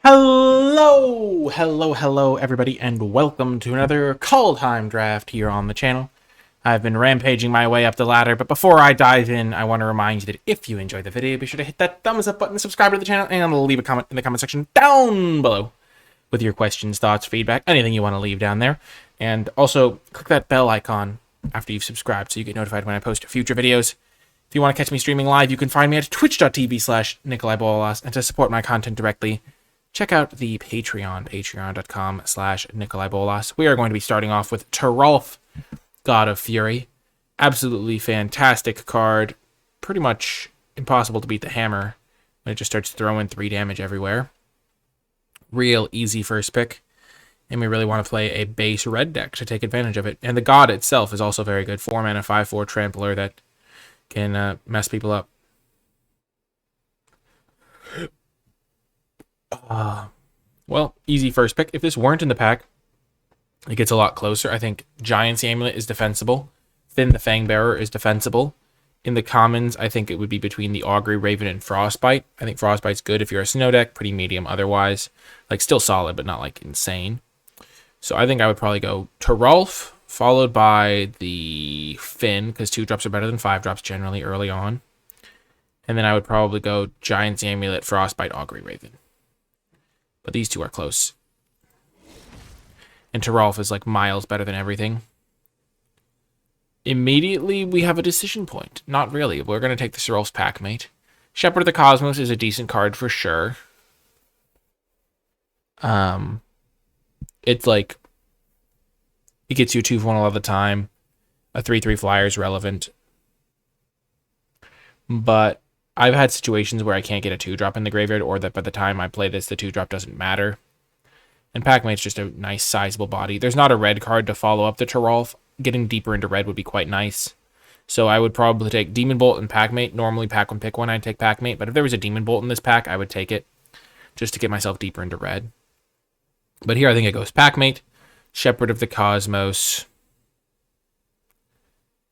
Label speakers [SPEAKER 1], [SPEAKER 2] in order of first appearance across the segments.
[SPEAKER 1] Hello, everybody, and welcome to another Kaldheim draft here on the channel. I've been rampaging my way up the ladder, but before I dive in, I want to remind you that if you enjoyed the video, be sure to hit that thumbs up button, subscribe to the channel, and leave a comment in the comment section down below with your questions, thoughts, feedback, anything you want to leave down there. And also, click that bell icon after you've subscribed so you get notified when I post future videos. If you want to catch me streaming live, you can find me at twitch.tv/NicolaiBolas, and to support my content directly, check out the Patreon, patreon.com/NicolaiBolas. We are going to be starting off with Terralf, God of Fury. Absolutely fantastic card. Pretty much impossible to beat the hammer when it just starts throwing 3 damage everywhere. Real easy first pick. And we really want to play a base red deck to take advantage of it. And the God itself is also very good. 4 mana, 5/4 trampler that can mess people up. Well, easy first pick. If this weren't in the pack, it gets a lot closer. I think Giant's Amulet is defensible. Finn the Fangbearer is defensible. In the commons, I think it would be between the Augury, Raven, and Frostbite. I think Frostbite's good if you're a snow deck, pretty medium otherwise. Like, still solid, but not, like, insane. So I think I would probably go Terralf, followed by the Finn, because 2-drops are better than 5-drops generally early on. And then I would probably go Giant's Amulet, Frostbite, Augury, Raven. But these two are close. And Terralf is like miles better than everything. Immediately, we have a decision point. Not really. We're going to take the Terralf's Packmate. Shepherd of the Cosmos is a decent card for sure. It's like, it gets you 2 for 1 all the time. A 3/3 flyer is relevant. But I've had situations where I can't get a 2-drop in the graveyard, or that by the time I play this, the 2-drop doesn't matter. And Packmate's just a nice, sizable body. There's not a red card to follow up the Terralf. Getting deeper into red would be quite nice. So I would probably take Demon Bolt and Packmate. Normally, pack 1, pick 1, I'd take Packmate. But if there was a Demon Bolt in this pack, I would take it, just to get myself deeper into red. But here I think it goes Packmate, Shepherd of the Cosmos,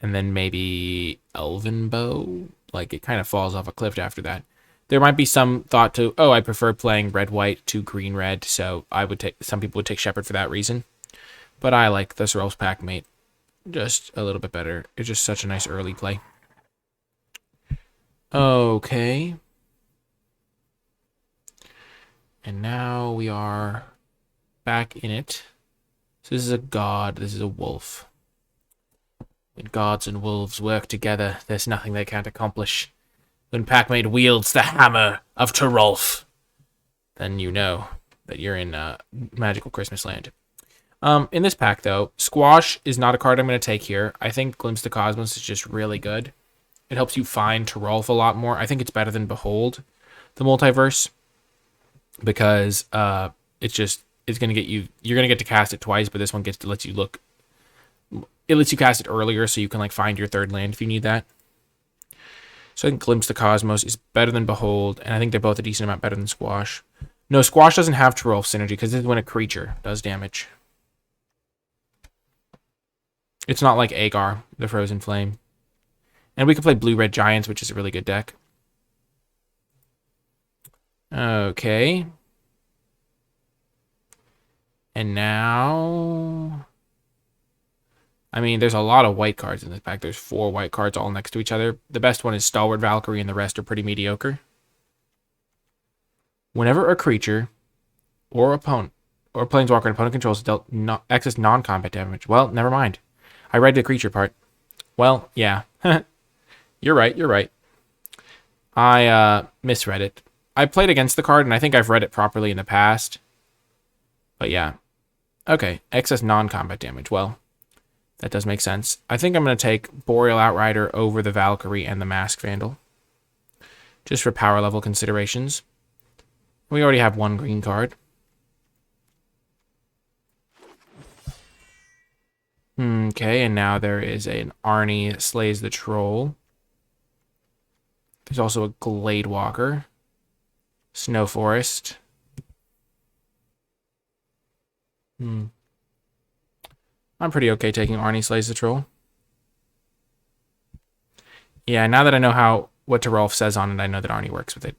[SPEAKER 1] and then maybe Elven Bow. Like, it kind of falls off a cliff after that. There might be some thought to, oh, I prefer playing red-white to green-red, so I would take, some people would take Shepherd for that reason. But I like the Terralf's Packmate just a little bit better. It's just such a nice early play. Okay. And now we are back in it. So this is a god, this is a wolf. When gods and wolves work together, there's nothing they can't accomplish. When Packmate wields the hammer of Terralf, then you know that you're in magical Christmas land. In this pack, though, Squash is not a card I'm going to take here. I think Glimpse the Cosmos is just really good. It helps you find Terralf a lot more. I think it's better than Behold the Multiverse, because it's going to get you, you're going to get to cast it twice, but this one gets to let you look. It lets you cast it earlier, so you can like find your 3rd land if you need that. So I think Glimpse the Cosmos is better than Behold, and I think they're both a decent amount better than Squash. No, Squash doesn't have Terralf synergy, because this is when a creature does damage. It's not like Agar, the Frozen Flame. And we can play Blue-Red Giants, which is a really good deck. Okay. And now, I mean, there's a lot of white cards in this pack. There's 4 white cards all next to each other. The best one is Stalwart Valkyrie, and the rest are pretty mediocre. Whenever a creature or opponent or planeswalker an opponent controls dealt excess non-combat damage. Well, never mind. I read the creature part. Well, yeah. You're right. I misread it. I played against the card, and I think I've read it properly in the past. But yeah. Okay, excess non-combat damage. Well, that does make sense. I think I'm going to take Boreal Outrider over the Valkyrie and the Mask Vandal, just for power level considerations. We already have 1 green card. Okay, and now there is an Arnie Slays the Troll. There's also a Gladewalker. Snow Forest. I'm pretty okay taking Arnie Slays the Troll. Yeah, now that I know what Terralf says on it, I know that Arnie works with it.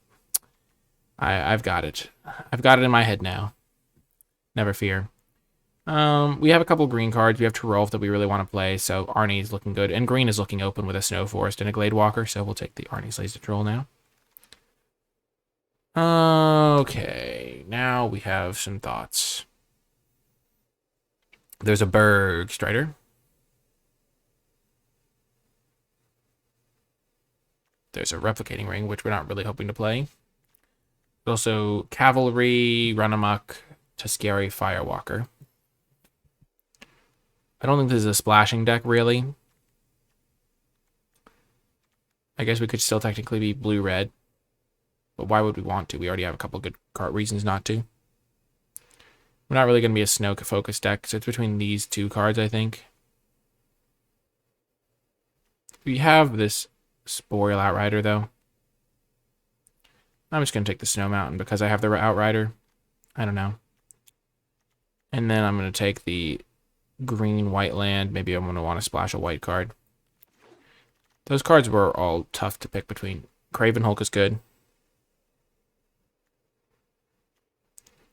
[SPEAKER 1] I've got it. I've got it in my head now. Never fear. We have a couple green cards. We have Terolf that we really want to play, so Arnie's looking good. And green is looking open with a Snow Forest and a Glade Walker, so we'll take the Arnie's Laser Troll now. Okay, now we have some thoughts. There's a Berg Strider. There's a Replicating Ring, which we're not really hoping to play. Also, Cavalry, Run Amok, Tuscari, Firewalker. I don't think this is a splashing deck, really. I guess we could still technically be blue-red. But why would we want to? We already have a couple good card reasons not to. We're not really going to be a snow-focused deck, so it's between these two cards, I think. We have this Spoil Outrider, though. I'm just going to take the Snow Mountain because I have the Outrider. I don't know. And then I'm going to take the green-white land. Maybe I'm going to want to splash a white card. Those cards were all tough to pick between. Craven Hulk is good.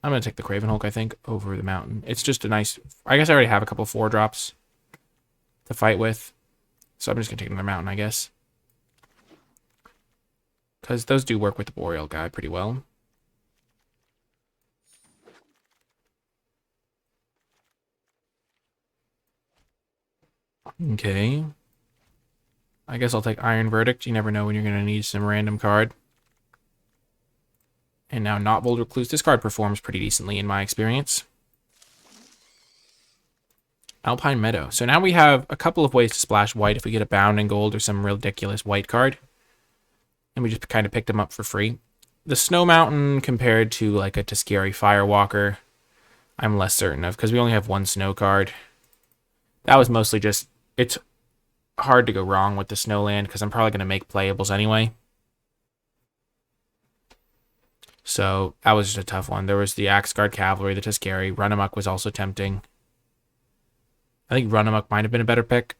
[SPEAKER 1] I'm going to take the Craven Hulk, I think, over the mountain. It's just a nice... I guess I already have a couple 4-drops to fight with. So I'm just going to take another mountain, I guess. Because those do work with the Boreal guy pretty well. Okay. I guess I'll take Iron Verdict. You never know when you're going to need some random card. And now Knotvold Recluse. This card performs pretty decently in my experience. Alpine Meadow. So now we have a couple of ways to splash white if we get a Bounding Gold or some ridiculous white card. And we just kind of picked them up for free. The Snow Mountain compared to like a Tuscari Firewalker, I'm less certain of because we only have one snow card. That was mostly just... It's hard to go wrong with the Snowland because I'm probably going to make playables anyway. So that was just a tough one. There was the Axguard Cavalry, the Tuscari. Run Amok was also tempting. I think Run Amok might have been a better pick.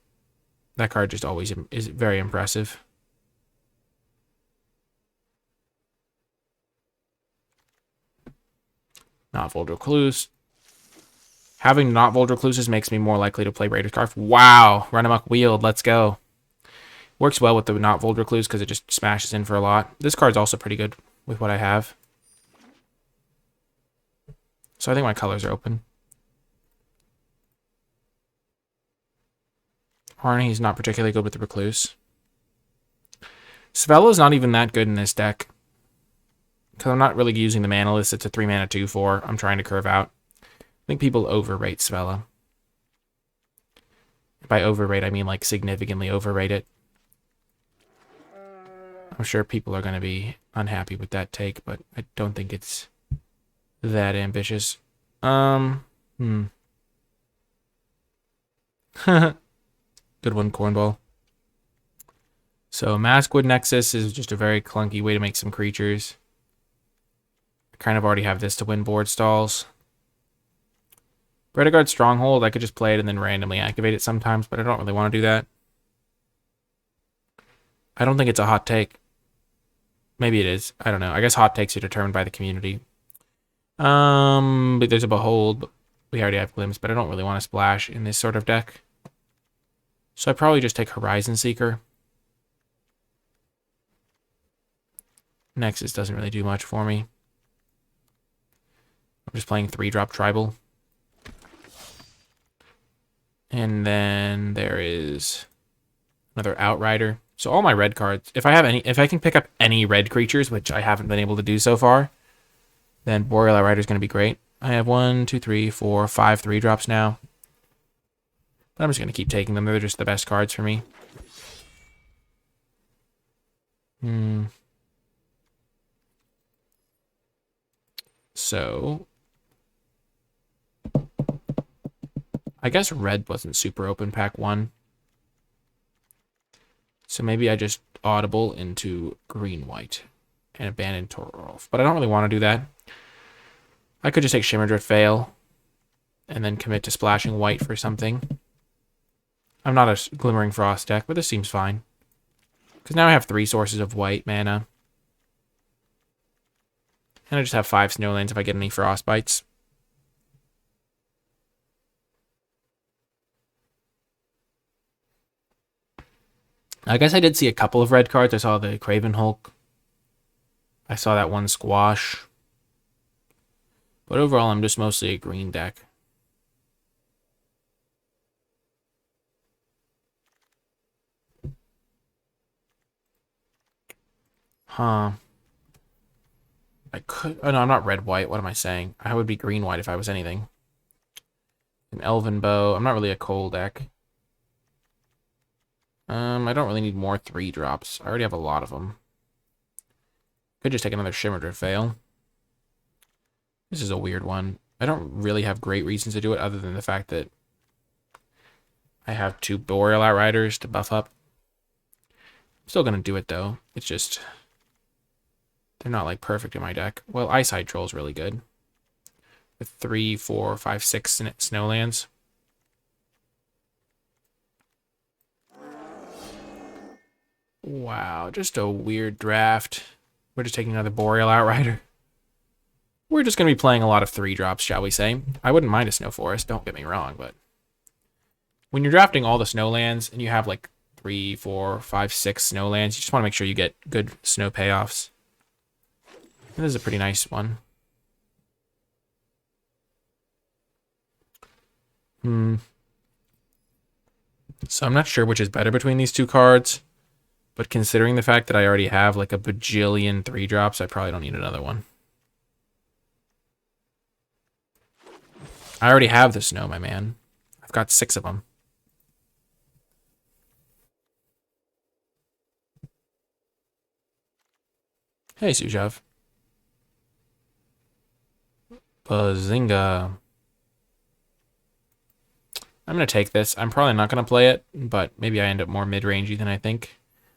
[SPEAKER 1] That card just always is very impressive. Knotvold Recluse. Having Knotvold Recluses makes me more likely to play Raider Scarf. Wow! Run Amok Wield, let's go. Works well with the Knotvold Recluse because it just smashes in for a lot. This card's also pretty good with what I have. So I think my colors are open. Arnie's not particularly good with the Recluse. Svella's not even that good in this deck. Because I'm not really using the mana list. It's a 3-mana 2/4. I'm trying to curve out. I think people overrate Svella. By overrate, I mean like significantly overrate it. I'm sure people are going to be unhappy with that take, but I don't think it's that ambitious. Good one, Cornball. So Maskwood Nexus is just a very clunky way to make some creatures. I kind of already have this to win board stalls. Redguard Stronghold, I could just play it and then randomly activate it sometimes, but I don't really want to do that. I don't think it's a hot take. Maybe it is. I don't know. I guess hot takes are determined by the community. But there's a Behold. But we already have Glimpse, but I don't really want to splash in this sort of deck. So I probably just take Horizon Seeker. Nexus doesn't really do much for me. I'm just playing 3-drop Tribal. And then there is another Outrider. So all my red cards, if I can pick up any red creatures, which I haven't been able to do so far, then Boreal Outrider is going to be great. I have 1, 2, 3, 4, 5 3-drops now. But I'm just going to keep taking them. They're just the best cards for me. So I guess red wasn't super open pack 1. So maybe I just audible into green-white and abandon Torolf. But I don't really want to do that. I could just take Shimmerdrift Veil and then commit to splashing white for something. I'm not a Glimmering Frost deck, but this seems fine. Because now I have 3 sources of white mana. And I just have 5 snowlands if I get any frostbites. I guess I did see a couple of red cards. I saw the Craven Hulk. I saw that one Squash. But overall, I'm just mostly a green deck. Huh. I could... Oh, no, I'm not red-white. What am I saying? I would be green-white if I was anything. An Elven Bow. I'm not really a coal deck. I don't really need more 3-drops. I already have a lot of them. Could just take another Shimmer Drift Veil. This is a weird one. I don't really have great reasons to do it other than the fact that I have 2 Boreal Outriders to buff up. I'm still going to do it, though. It's just... they're not, like, perfect in my deck. Well, Ice-Hide Troll's really good. With 3, 4, 5, 6 Snowlands. Wow, just a weird draft. We're just taking another Boreal Outrider. We're just going to be playing a lot of 3-drops, shall we say. I wouldn't mind a Snow Forest, don't get me wrong, but... when you're drafting all the Snowlands, and you have like 3, 4, 5, 6 Snowlands, you just want to make sure you get good snow payoffs. And this is a pretty nice one. So I'm not sure which is better between these 2 cards. But considering the fact that I already have like a bajillion 3-drops, I probably don't need another one. I already have the snow, my man. I've got 6 of them. Hey, Sujav. Bazinga. I'm going to take this. I'm probably not going to play it, but maybe I end up more mid-rangey than I think.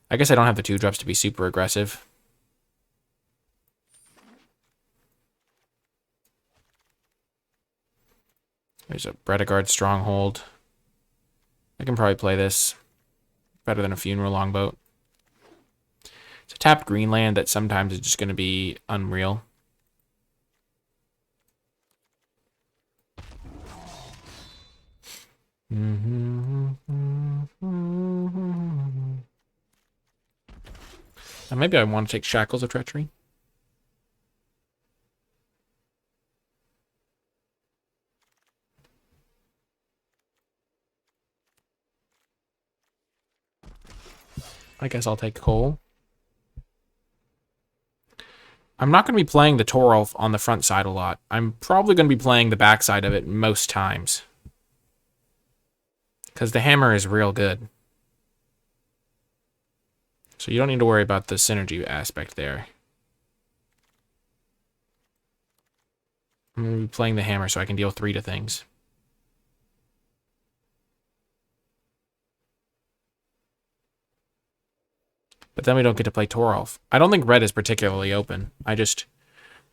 [SPEAKER 1] I guess I don't have the 2-drops to be super aggressive. There's a Bredegard Stronghold. I can probably play this better than a Funeral Longboat. It's a tapped green land that sometimes is just going to be unreal. Maybe I want to take Shackles of Treachery. I guess I'll take Coal. I'm not going to be playing the Torolf on the front side a lot. I'm probably going to be playing the back side of it most times. Because the hammer is real good. So you don't need to worry about the synergy aspect there. I'm going to be playing the hammer so I can deal 3 to things. But then we don't get to play Torolf. I don't think red is particularly open. I just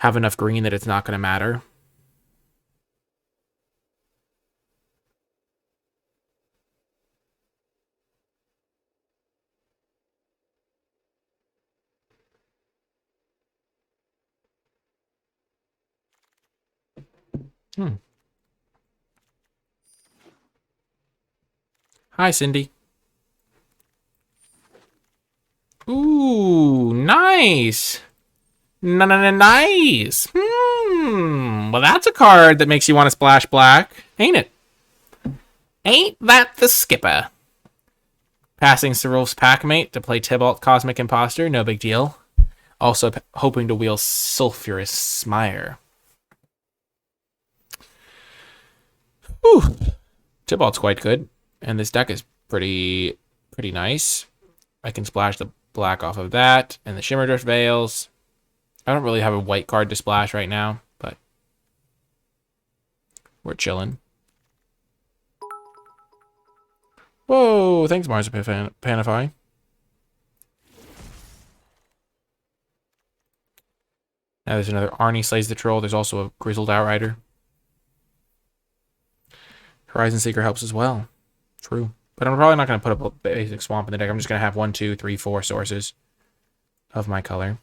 [SPEAKER 1] have enough green that it's not going to matter. Hi, Cindy. Ooh, nice. Nice. Well, that's a card that makes you want to splash black, ain't it? Ain't that the skipper? Passing Serulf's Packmate to play Tybalt Cosmic Imposter, no big deal. Also hoping to wheel Sulphurous Smire. Whew. Tybalt's quite good, and this deck is pretty nice. I can splash the black off of that, and the Shimmer Drift Veils. I don't really have a white card to splash right now, but we're chilling. Whoa, thanks, Mars Panify. Now there's another Arnie Slays the Troll. There's also a Grizzled Outrider. Horizon Seeker helps as well. True. But I'm probably not going to put up a basic swamp in the deck. I'm just going to have 1, 2, 3, 4 sources of my color.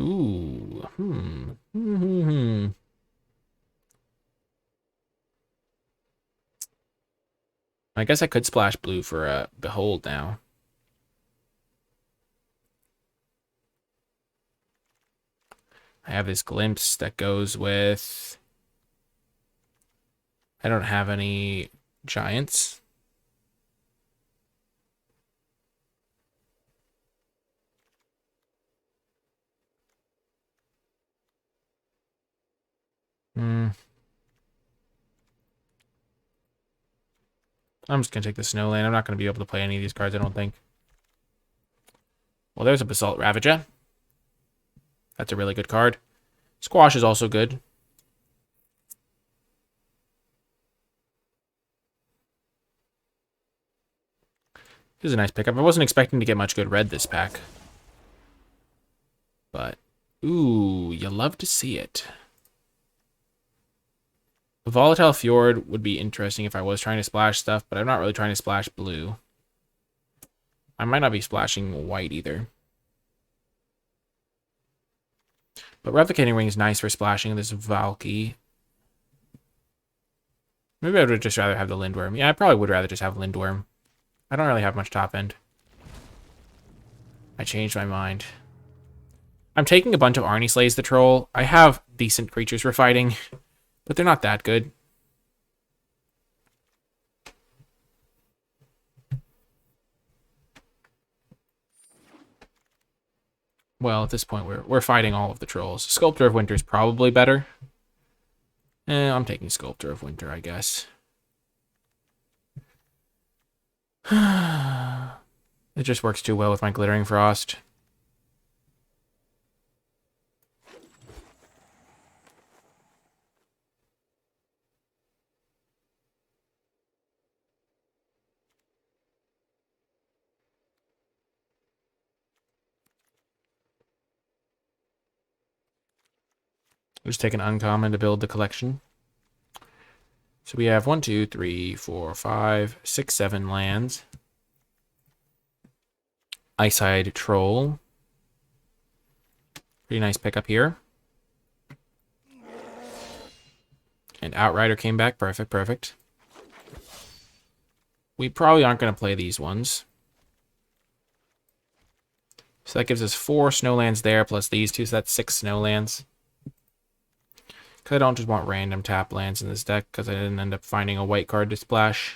[SPEAKER 1] Ooh. Hmm. I guess I could splash blue for a Behold now. I have this Glimpse that goes with... I don't have any Giants. Hmm. I'm just going to take the Snowland. I'm not going to be able to play any of these cards, I don't think. Well, there's a Basalt Ravager. That's a really good card. Squash is also good. This is a nice pickup. I wasn't expecting to get much good red this pack. But, ooh, you love to see it. A Volatile Fjord would be interesting if I was trying to splash stuff, but I'm not really trying to splash blue. I might not be splashing white either. But Replicating Ring is nice for splashing this Valky. Maybe I would just rather have the Lindworm. Yeah, I probably would rather just have Lindworm. I don't really have much top end. I changed my mind. I'm taking a bunch of Arnie Slays the Troll. I have decent creatures for fighting, but they're not that good. Well, at this point, we're fighting all of the trolls. Sculptor of Winter is probably better. I'm taking Sculptor of Winter, I guess. It just works too well with my Glittering Frost. I'll just take an uncommon to build the collection. So we have 1, 2, 3, 4, 5, 6, 7 lands. Ice-Eyed Troll. Pretty nice pickup here. And Outrider came back. Perfect, perfect. We probably aren't going to play these ones. So that gives us 4 Snowlands there, plus these 2, so that's 6 Snowlands. Because I don't just want random tap lands in this deck, because I didn't end up finding a white card to splash.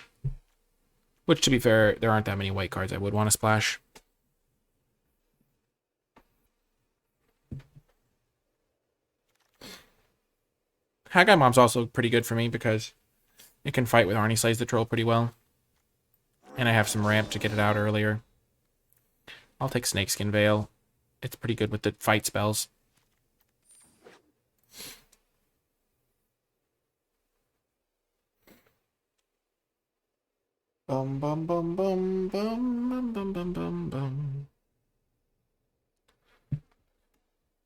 [SPEAKER 1] Which, to be fair, there aren't that many white cards I would want to splash. Haggai Mom's also pretty good for me, because it can fight with Arnie Slays the Troll pretty well. And I have some ramp to get it out earlier. I'll take Snakeskin Veil. It's pretty good with the fight spells. Bum bum bum bum bum bum bum bum bum bum.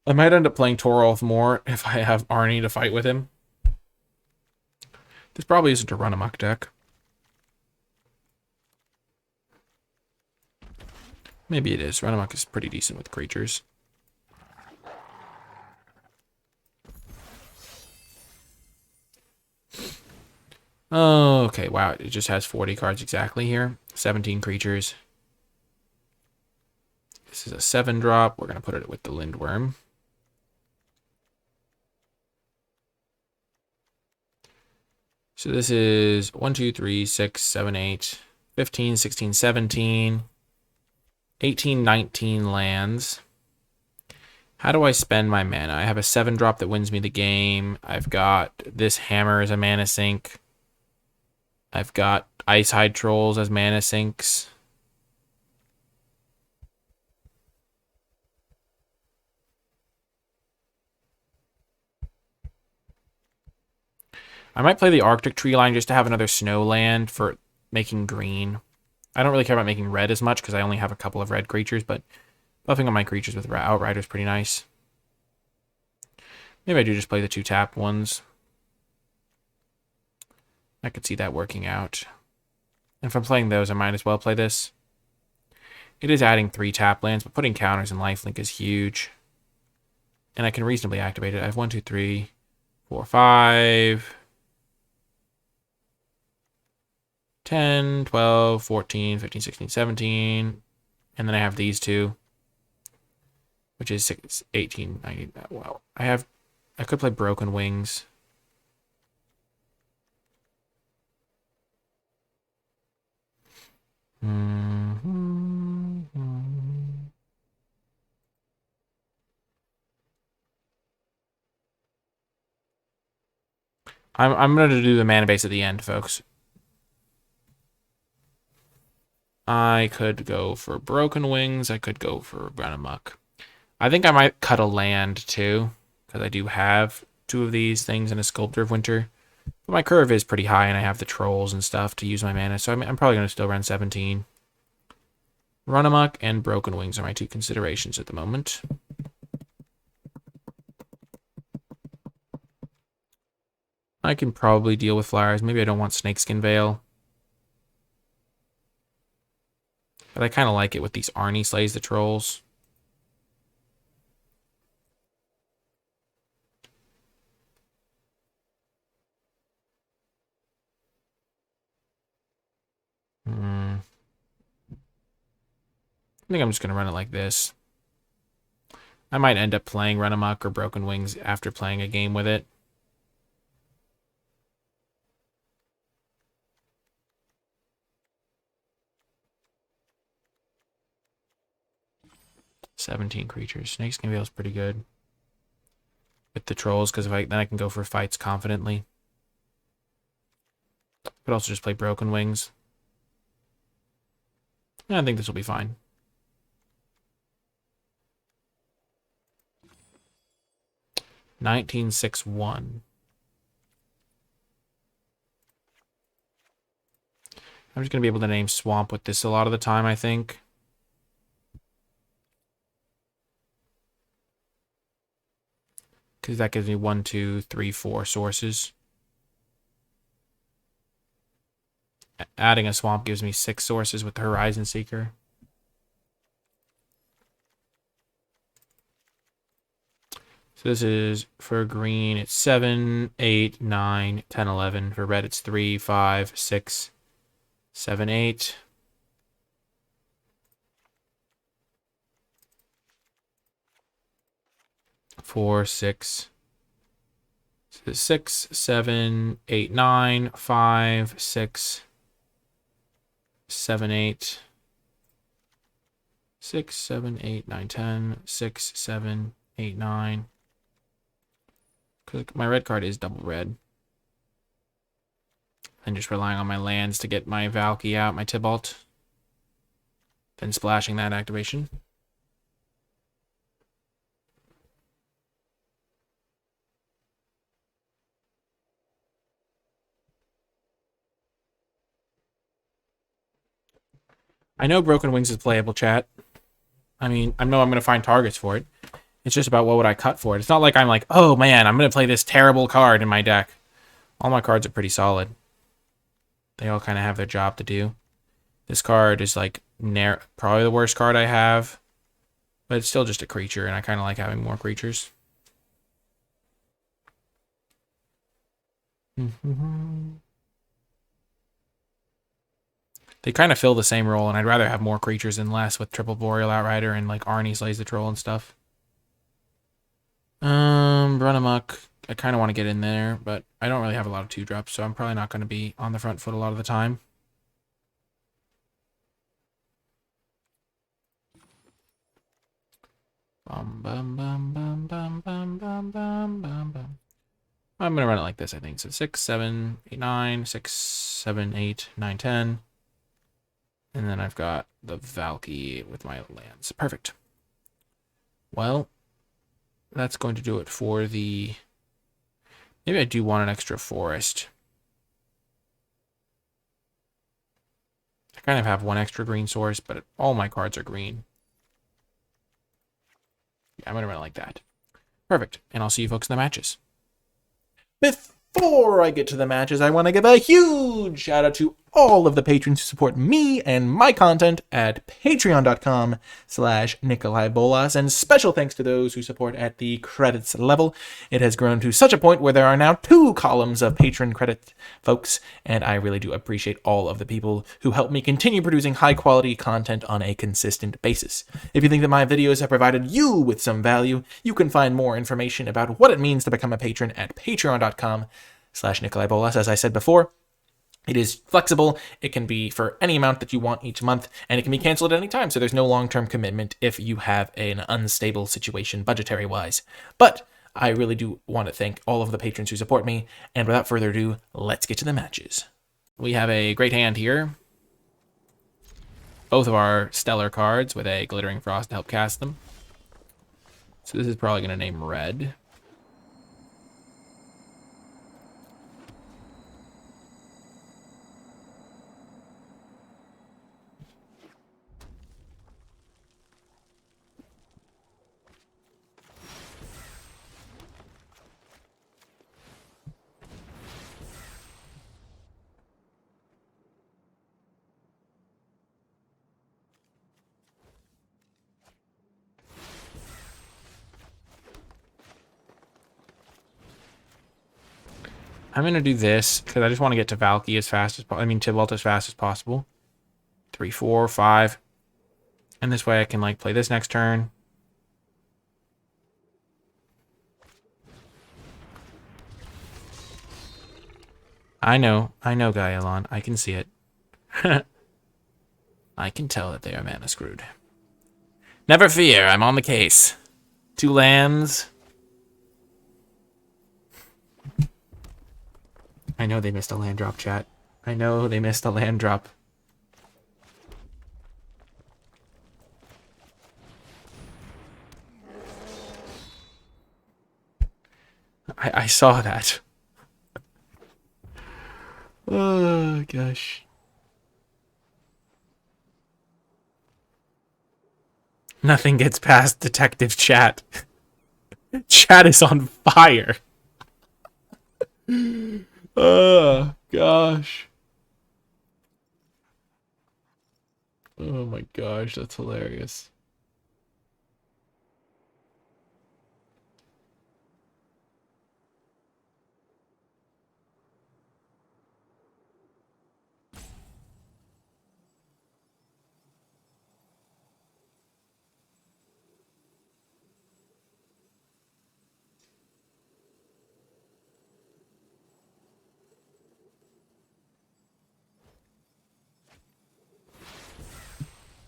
[SPEAKER 1] I might end up playing Torolf more if I have Arnie to fight with him. This probably isn't a run amok deck. Maybe it is. Run amok is pretty decent with creatures. Oh, okay, wow. It just has 40 cards exactly here. 17 creatures. This is a 7-drop. We're going to put it with the Lindworm. So this is 1, 2, 3, 6, 7, 8, 15, 16, 17, 18, 19 lands. How do I spend my mana? I have a 7-drop that wins me the game. I've got this Hammer as a mana sink. I've got Ice-Hide Trolls as mana sinks. I might play the Arctic Tree line just to have another snow land for making green. I don't really care about making red as much because I only have a couple of red creatures, but buffing on my creatures with Outrider is pretty nice. Maybe I do just play the 2 tap ones. I could see that working out. And if I'm playing those, I might as well play this. It is adding 3 tap lands, but putting counters and lifelink is huge. and I can reasonably activate it. I have 1, 2, 3, 4, 5, 10, 12, 14, 15, 16, 17. And then I have these two, which is 6, 18, 19. Well, I could play Broken Wings. I'm going to do the mana base at the end, folks. I could go for Broken Wings. I could go for Run Amok. I think I might cut a land, too, because I do have 2 of these things in a Sculptor of Winter. But my curve is pretty high, and I have the trolls and stuff to use my mana, so I'm probably going to still run 17. Run Amok and Broken Wings are my 2 considerations at the moment. I can probably deal with Flyers. Maybe I don't want Snakeskin Veil. But I kind of like it with these Arnie Slays the Trolls. I think I'm just going to run it like this. I might end up playing Run Amok or Broken Wings after playing a game with it. "17 creatures. Snakeskin Veil is pretty good with the trolls because then I can go for fights confidently. Could also just play Broken Wings. Yeah, I think this will be fine. "1961. I'm just going to be able to name Swamp with this a lot of the time, I think. Because that gives me 1, 2, 3, 4 sources. Adding a Swamp gives me 6 sources with the Horizon Seeker. So this is, for green, it's 7, 8, 9, 10, 11. For red, it's 3, 5, 6, 7, 8. Four, 6. So 6, 7, 8, 9, 5, 6, 7, 8. 6, 7, 8, 9, 10. 6, 7, 8, 9. Because my red card is double red. And just relying on my lands to get my Valky out, my Tibalt. Then splashing that activation. I know Broken Wings is playable, chat. I mean, I know I'm going to find targets for it. It's just about what would I cut for it. It's not like I'm like, oh man, I'm going to play this terrible card in my deck. All my cards are pretty solid. They all kind of have their job to do. This card is like probably the worst card I have. But it's still just a creature, and I kind of like having more creatures. They kind of fill the same role, and I'd rather have more creatures than less with Triple Boreal Outrider and like Arnie Slays the Troll and stuff. Run Amok. I kind of want to get in there, but I don't really have a lot of 2-drops, so I'm probably not going to be on the front foot a lot of the time. I'm going to run it like this, I think. So 6, 7, 8, 9, 6, 7, 8, 9, 10. And then I've got the Valky with my lands. Perfect. Well, that's going to do it for the... Maybe I do want an extra forest. I kind of have one extra green source, but all my cards are green. Yeah, I'm going to run it like that. Perfect. And I'll see you folks in the matches. Before I get to the matches, I want to give a huge shout out to all of the patrons who support me and my content at patreon.com/NicolaiBolas, and special thanks to those who support at the credits level. It has grown to such a point where there are now 2 columns of patron credit, folks, and I really do appreciate all of the people who help me continue producing high-quality content on a consistent basis. If you think that my videos have provided you with some value, you can find more information about what it means to become a patron at patreon.com/NicolaiBolas. As I said before, it is flexible. It can be for any amount that you want each month, and it can be canceled at any time, so there's no long-term commitment if you have an unstable situation budgetary-wise. But I really do want to thank all of the patrons who support me, and without further ado, let's get to the matches. We have a great hand here. Both of our stellar cards with a Glittering Frost to help cast them. So this is probably going to name red. I'm going to do this because I just want to get to Valky as fast as Tybalt as fast as possible. 3, 4, 5. And this way I can like play this next turn. I know, Gaelon. I can see it. I can tell that they are mana screwed. Never fear, I'm on the case. 2 lands. I know they missed a land drop, chat. I know they missed a land drop. I saw that. Oh, gosh. Nothing gets past Detective Chat. Chat is on fire. Oh, gosh. Oh my gosh, that's hilarious.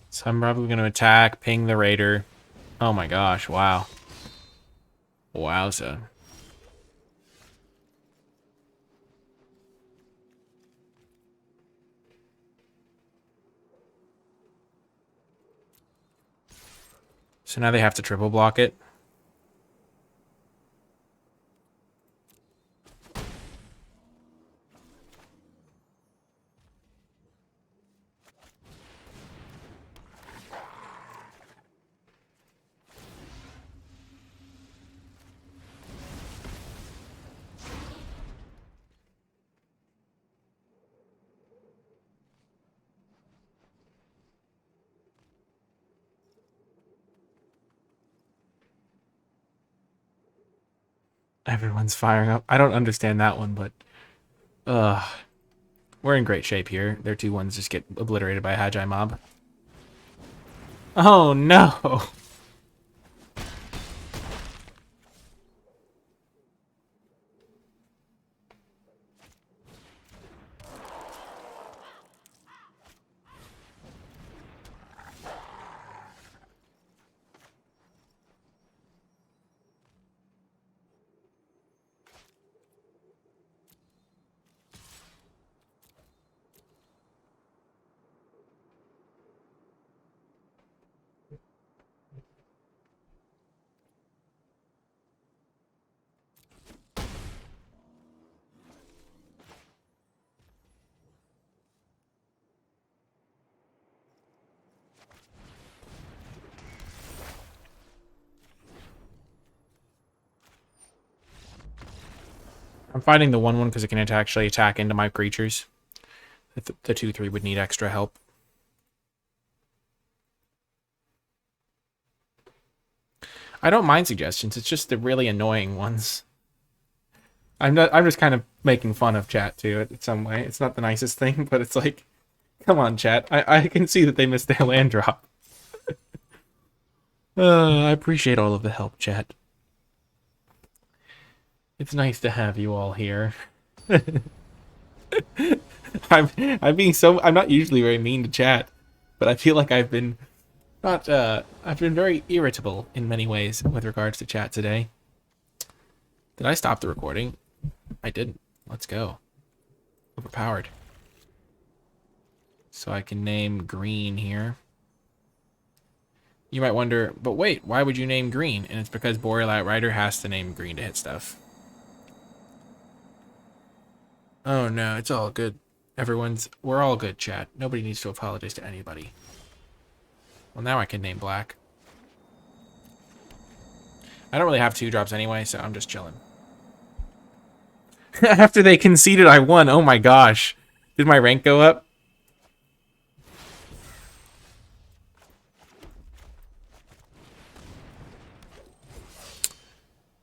[SPEAKER 1] So I'm probably going to attack, ping the raider. Oh my gosh, wow. Wowza. So now they have to triple block it. Everyone's firing up. I don't understand that one, but we're in great shape here. Their 2-1s just get obliterated by a Hagi mob. Oh no! I'm fighting the 1-1 because it can actually attack into my creatures. The 2-3 would need extra help. I don't mind suggestions. It's just the really annoying ones. I'm just kind of making fun of chat too in some way. It's not the nicest thing, but it's like, come on, chat. I can see that they missed their land drop. I appreciate all of the help, chat. It's nice to have you all here. I'm not usually very mean to chat, but I feel like I've been very irritable in many ways with regards to chat today. Did I stop the recording? I didn't. Let's go. Overpowered. So I can name green here. You might wonder, but wait, why would you name green? And it's because Boreal Outrider has to name green to hit stuff. Oh no, it's all good. We're all good, chat. Nobody needs to apologize to anybody. Well, now I can name black. I don't really have 2-drops anyway, so I'm just chilling. After they conceded, I won. Oh my gosh. Did my rank go up?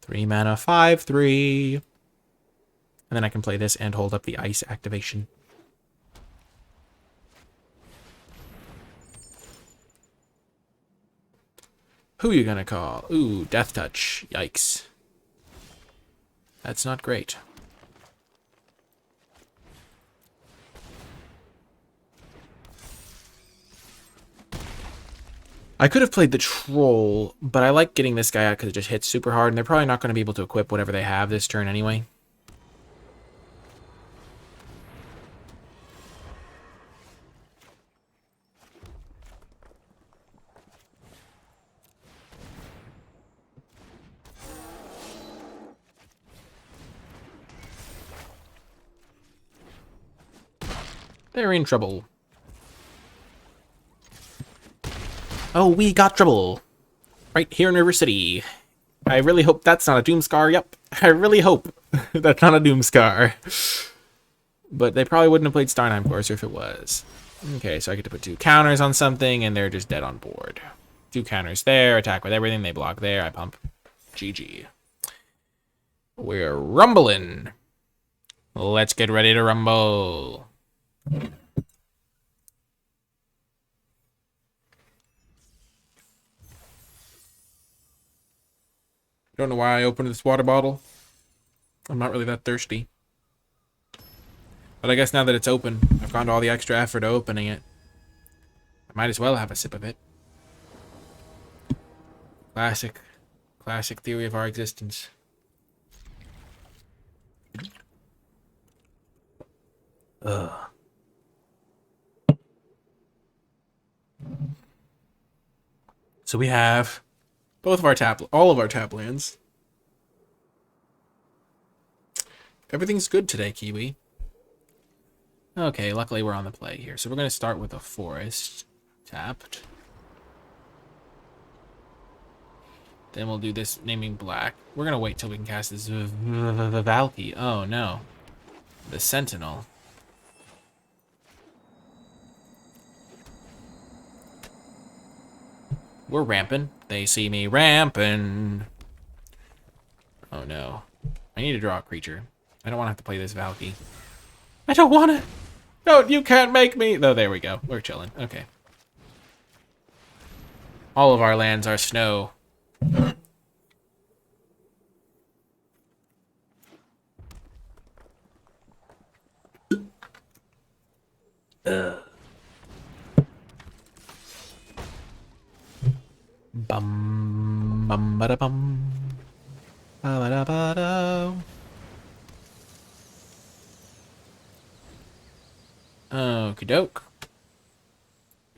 [SPEAKER 1] Three mana, 5/3. And then I can play this and hold up the ice activation. Who you gonna call? Ooh, Death Touch. Yikes. That's not great. I could have played the Troll, but I like getting this guy out because it just hits super hard, and they're probably not going to be able to equip whatever they have this turn anyway. They're in trouble. Oh, we got trouble. Right here in River City. I really hope that's not a Doomscar. Yep. I really hope that's not a Doomscar. But they probably wouldn't have played Starnheim Courser if it was. Okay, so I get to put 2 counters on something, and they're just dead on board. 2 counters there, attack with everything, they block there, I pump. GG. We're rumbling. Let's get ready to rumble. Don't know why I opened this water bottle. I'm not really that thirsty. But I guess now that it's open, I've gone to all the extra effort of opening it. I might as well have a sip of it. Classic theory of our existence. Ugh. So we have all of our tap lands. Everything's good today, Kiwi. Okay, luckily we're on the play here. So we're going to start with a forest. Tapped. Then we'll do this naming black. We're going to wait till we can cast this Valky. Oh, no. The Sentinel. We're ramping. They see me ramping. Oh, no. I need to draw a creature. I don't want to have to play this Valky. I don't want to. No, you can't make me. Oh, there we go. We're chilling. Okay. All of our lands are snow. Bum bum ba da bum. Ba da ba da. Okie doke.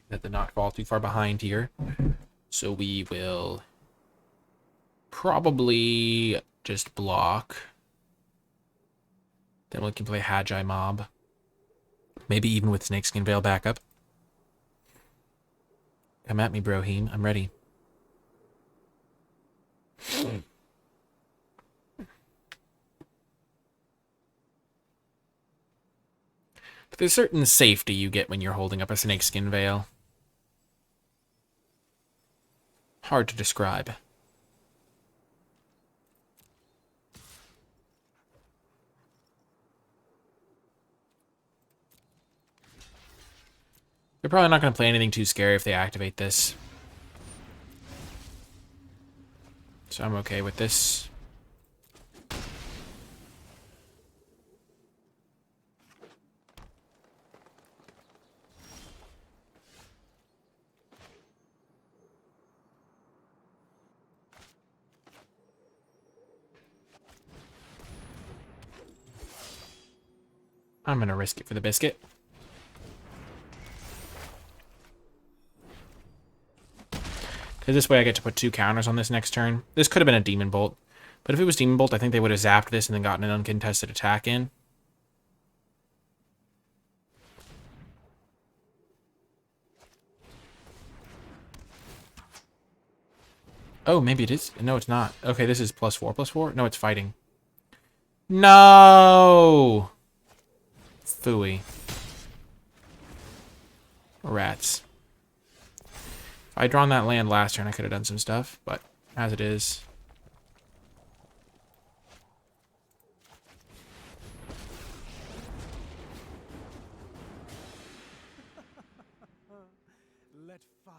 [SPEAKER 1] That did not fall too far behind here. So we will probably just block. Then we can play Hagi Mob. Maybe even with Snakeskin Veil backup. Come at me, Brohim. I'm ready. There's certain safety you get when you're holding up a snakeskin veil. Hard to describe. They're probably not going to play anything too scary if they activate this. So I'm okay with this. I'm going to risk it for the biscuit. Because this way I get to put 2 counters on this next turn. This could have been a Demon Bolt. But if it was Demon Bolt, I think they would have zapped this and then gotten an uncontested attack in. Oh, maybe it is. No, it's not. Okay, this is +4/+4. No, it's fighting. No! Phooey. Rats. If I'd drawn that land last turn, I could have done some stuff, but as it is...
[SPEAKER 2] Let fire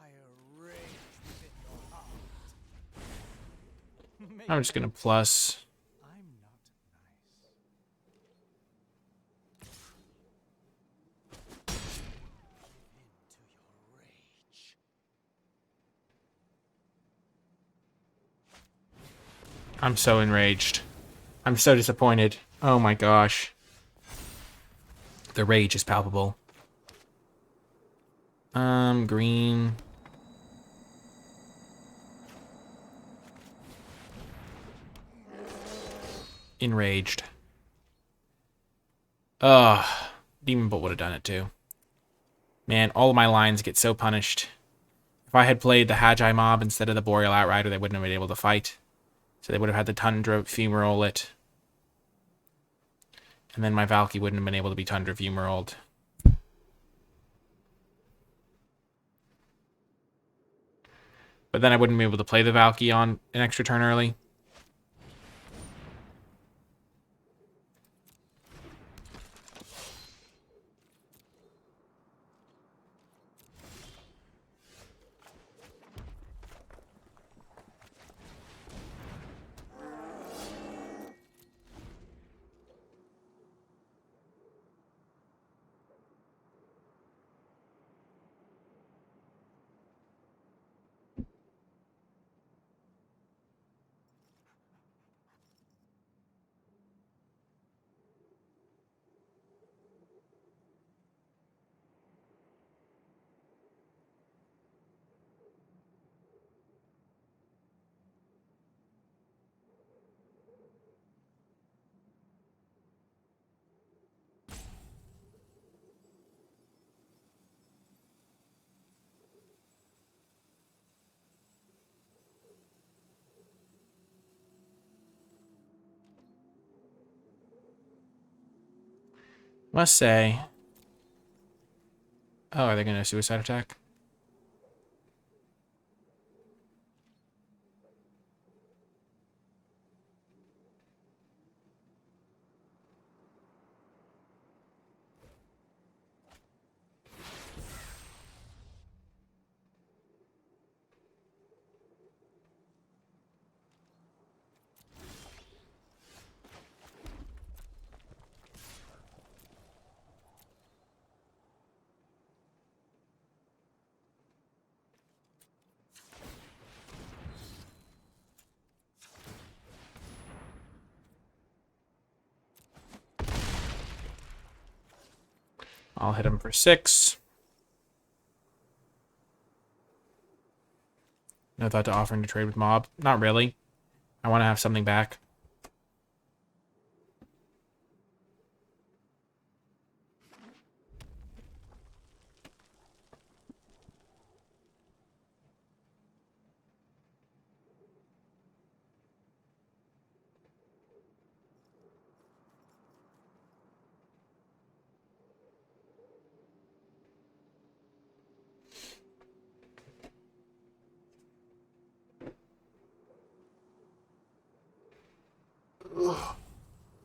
[SPEAKER 2] rage within your heart.
[SPEAKER 1] I'm just gonna plus...
[SPEAKER 2] I'm not nice. Into your rage.
[SPEAKER 1] I'm so enraged. I'm so disappointed. Oh my gosh. The rage is palpable. Green. Enraged. Ugh. Demon Bolt would have done it too. Man, all of my lines get so punished. If I had played the Hagi mob instead of the Boreal Outrider, they wouldn't have been able to fight. So they would have had the Tundra Fumarole it. And then my Valky wouldn't have been able to be Tundra Fumaroled. But then I wouldn't be able to play the Valky on an extra turn early. Must say... Oh, are they going to suicide attack? I'll hit him for 6. No thought to offering to trade with Mob. Not really. I want to have something back.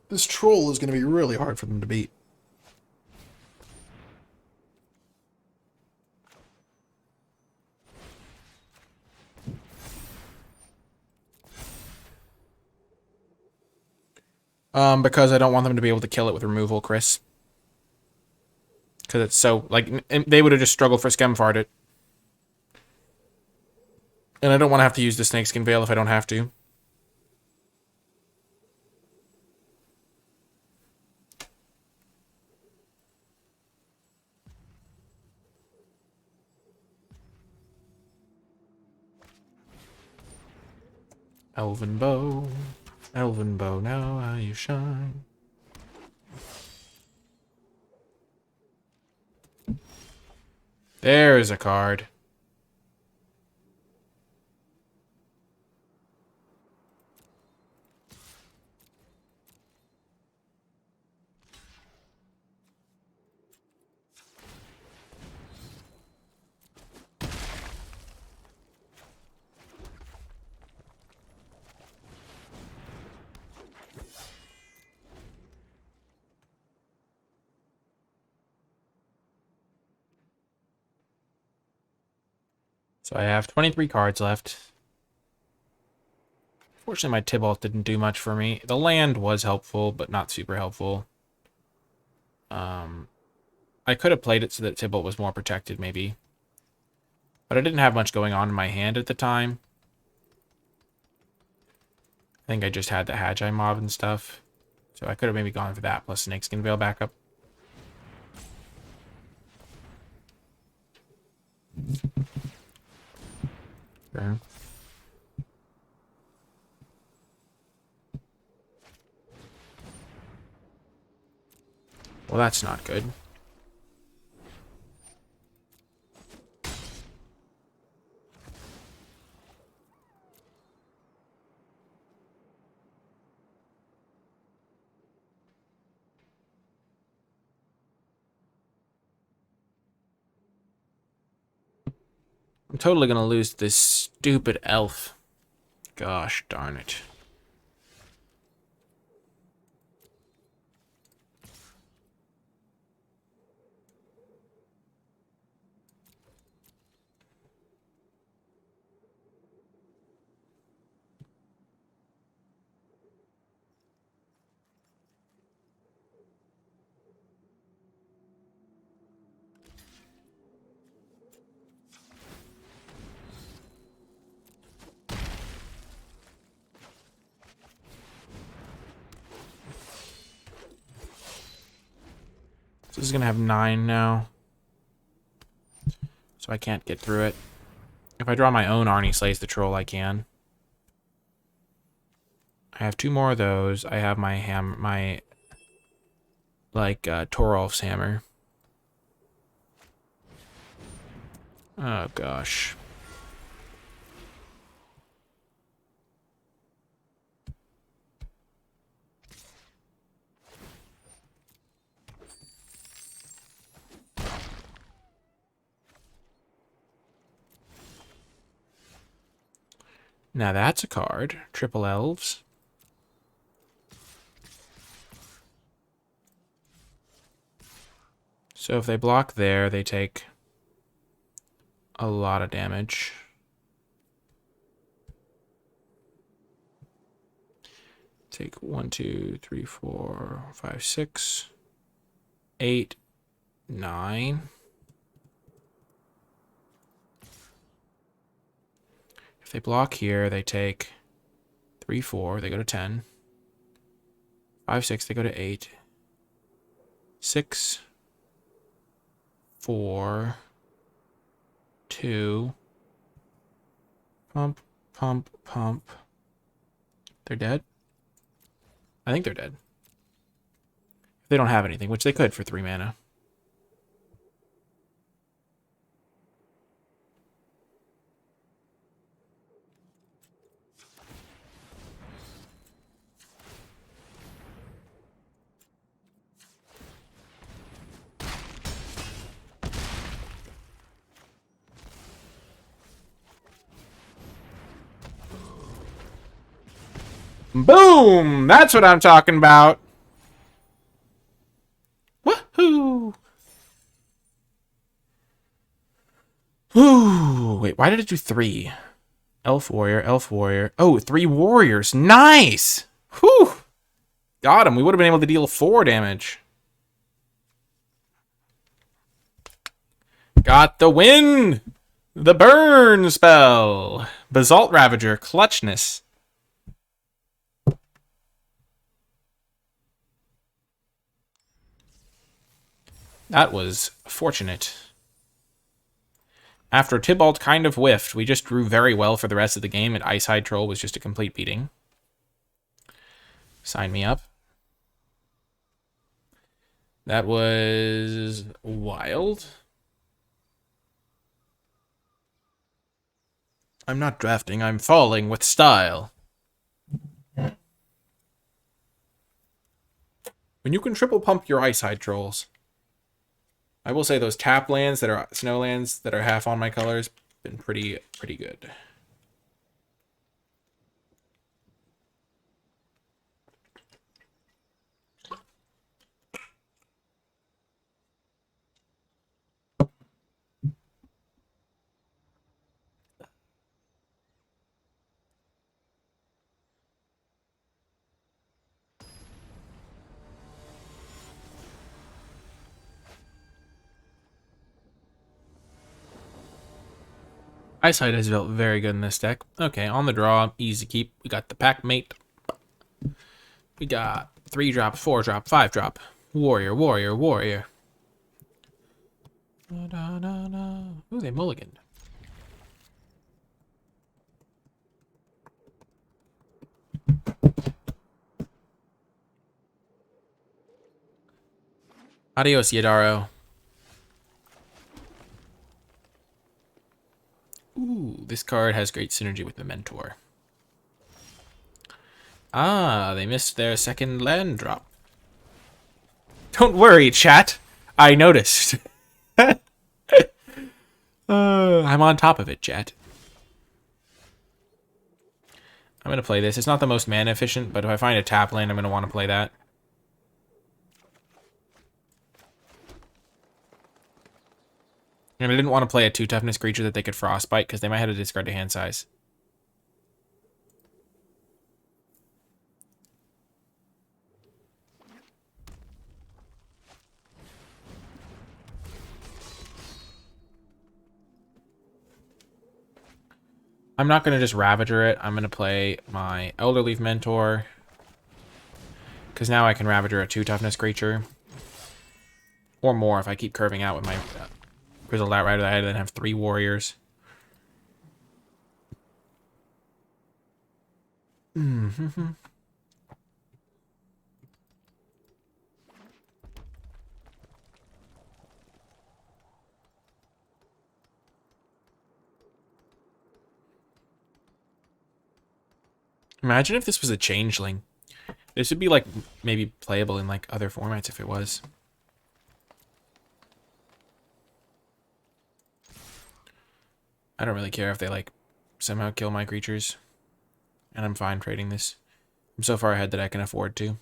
[SPEAKER 1] This troll is going to be really hard for them to beat. Because I don't want them to be able to kill it with removal, Chris. Because it's so, like, they would have just struggled for Skemfarted. And I don't want to have to use the Snakeskin Veil if I don't have to. Elven bow, now how you shine. There's a card. So I have 23 cards left. Fortunately, my Tybalt didn't do much for me. The land was helpful, but not super helpful. I could have played it so that Tybalt was more protected, maybe. But I didn't have much going on in my hand at the time. I think I just had the Hagi mob and stuff. So I could have maybe gone for that, plus Snakeskin Veil backup. Okay. Well, that's not good. I'm totally gonna lose this stupid elf. Gosh darn it. This is gonna have 9 now. So I can't get through it. If I draw my own Arnie Slays the Troll, I can. I have 2 more of those. I have my Torolf's hammer. Oh gosh. Now that's a card. Triple Elves. So if they block there, they take a lot of damage. Take 1, 2, 3, 4, 5, 6, 8, 9. If they block here, they take 3, 4, they go to 10. 5, 6, they go to 8. 6, 4, 2. Pump, pump, pump. They're dead? I think they're dead. If they don't have anything, which they could for 3 mana. Boom! That's what I'm talking about. Woohoo! Whew. Wait, why did it do 3? Elf warrior, elf warrior. Oh, 3 warriors. Nice! Whew! Got him. We would have been able to deal 4 damage. Got the win! The burn spell. Basalt Ravager, clutchness. That was fortunate. After Tybalt kind of whiffed, we just drew very well for the rest of the game, and Icehide Troll was just a complete beating. Sign me up. That was wild. I'm not drafting, I'm falling with style. When you can triple pump your Icehide Trolls. I will say those tap lands that are snow lands that are half on my colors been pretty good. Eyesight has felt very good in this deck. Okay, on the draw, easy keep. We got the pack mate. We got 3 drop, 4 drop, 5 drop. Warrior, warrior, warrior. Ooh, they mulliganed. Adios, Yadaro. Ooh, this card has great synergy with the Mentor. Ah, they missed their second land drop. Don't worry, chat. I noticed. I'm on top of it, chat. I'm going to play this. It's not the most mana efficient, but if I find a tap land, I'm going to want to play that. And I didn't want to play a 2 toughness creature that they could frostbite because they might have to discard to hand size. I'm not going to just Ravager it. I'm going to play my Elderleaf Mentor. Because now I can Ravager a 2 toughness creature. Or more if I keep curving out with my Grizzled Outrider. I then have 3 warriors. Imagine if this was a changeling. This would be like maybe playable in like other formats if it was. I don't really care if they like somehow kill my creatures. And I'm fine trading this. I'm so far ahead that I can afford to.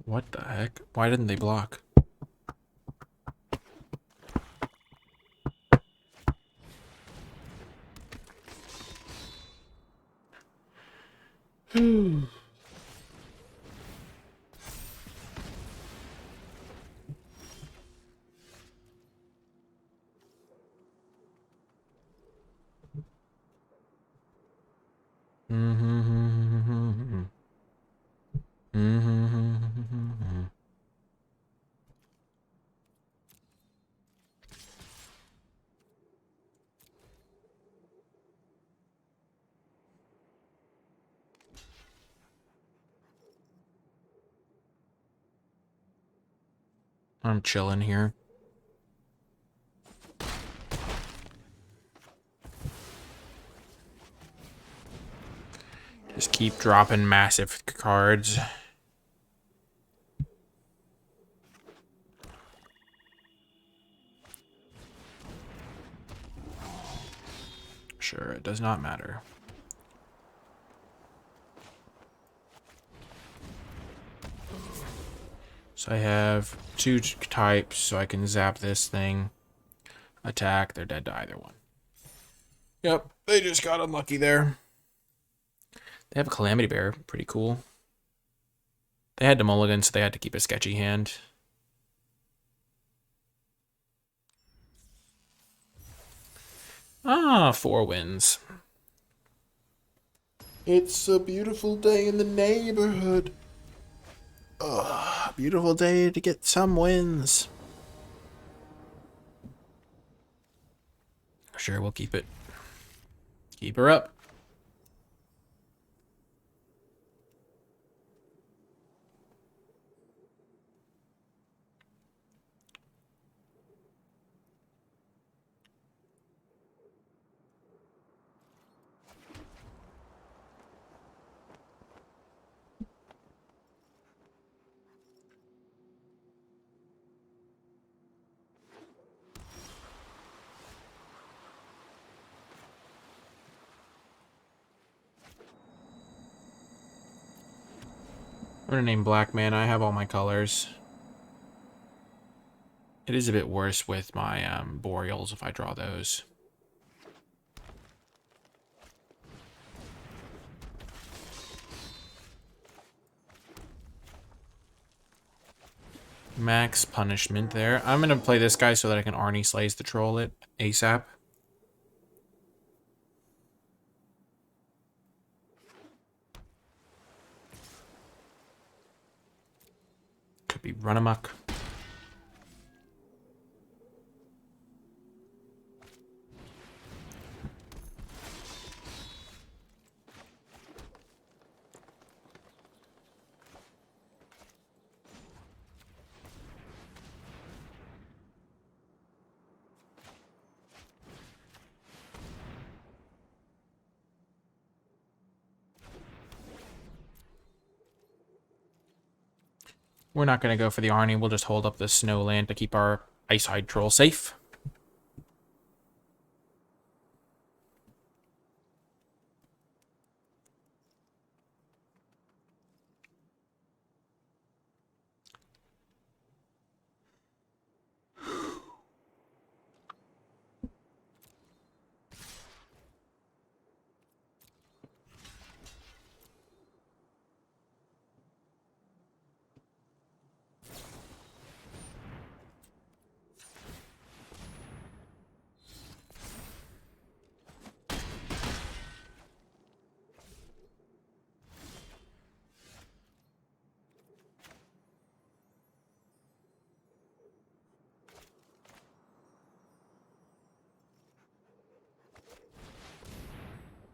[SPEAKER 1] What the heck? Why didn't they block? I'm chilling here. Just keep dropping massive cards. Sure, it does not matter. So I have 2 types, so I can zap this thing. Attack, they're dead to either one. Yep, they just got unlucky there. They have a Calamity Bear, pretty cool. They had to mulligan, so they had to keep a sketchy hand. Ah, 4 wins. It's a beautiful day in the neighborhood. Ugh, beautiful day to get some wins. Sure, we'll keep it. Keep her up. I'm gonna name Black Mana. I have all my colors. It is a bit worse with my Boreals if I draw those. Max punishment there. I'm gonna play this guy so that I can Arnie Slays the troll it ASAP. Could be run amok. We're not going to go for the Arnie. We'll just hold up the Snowland to keep our Ice-Hide Troll safe.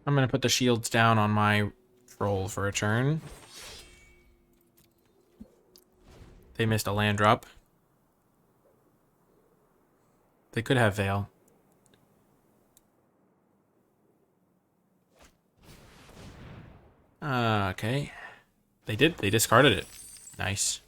[SPEAKER 1] I'm going to put the shields down on my troll for a turn. They missed a land drop. They could have Veil. Okay. They did. They discarded it. Nice.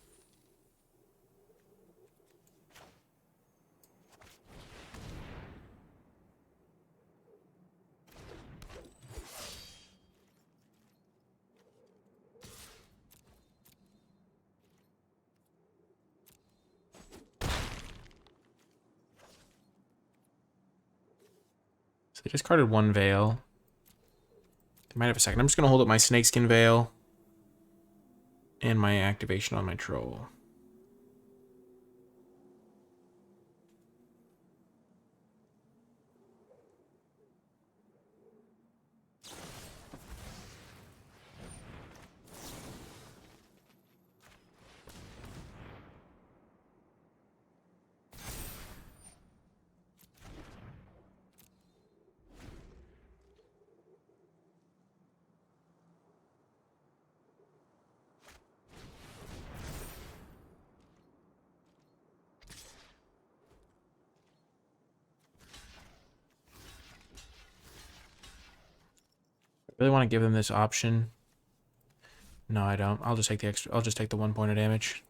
[SPEAKER 1] So they discarded 1 Veil. They might have a second. I'm just going to hold up my Snakeskin Veil and my activation on my troll. Really want to give them this option. No, I don't. I'll just take the extra. I'll just take the 1 point of damage.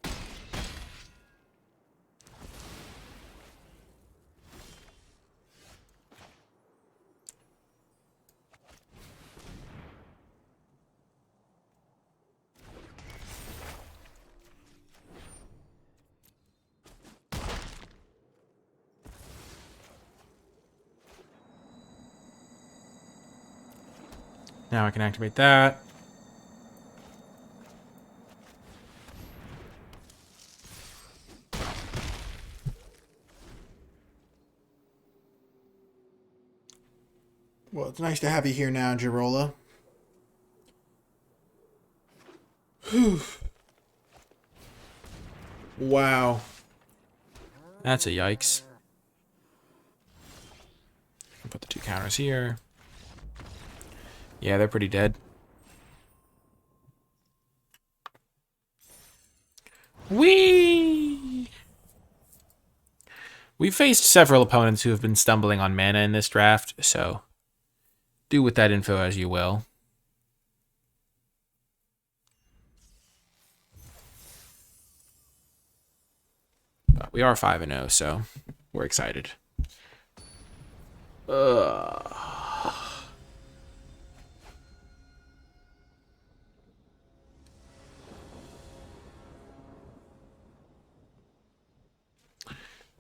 [SPEAKER 1] Now I can activate that. Well, it's nice to have you here now, Girola. Wow. That's a yikes. Put the 2 counters here. Yeah, they're pretty dead. Whee! We've faced several opponents who have been stumbling on mana in this draft, so do with that info as you will. But we are 5-0, so we're excited.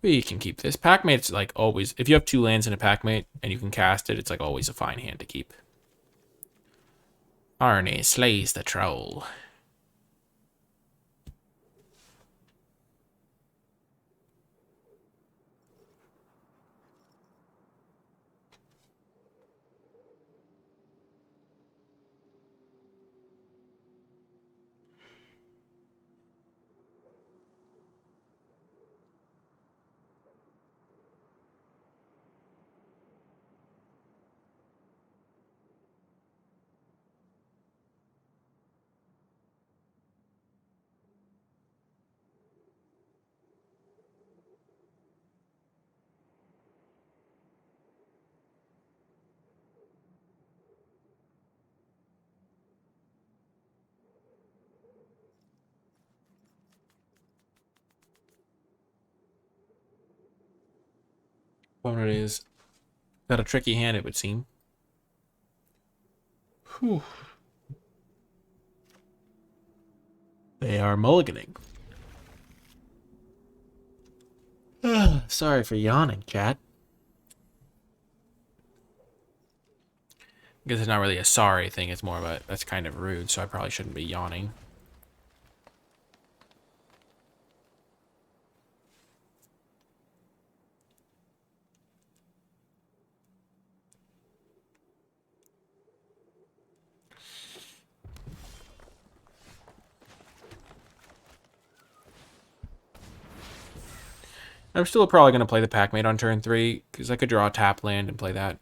[SPEAKER 1] We can keep this. Packmate's like always, if you have 2 lands in a Packmate and you can cast it, it's like always a fine hand to keep. Arnie slays the troll. Opponent is got a tricky hand, it would seem. Whew. They are mulliganing. Sorry for yawning, chat. I guess it's not really a sorry thing, it's more of a that's kind of rude, so I probably shouldn't be yawning. I'm still probably going to play the Packmate on turn 3, because I could draw a tap land and play that.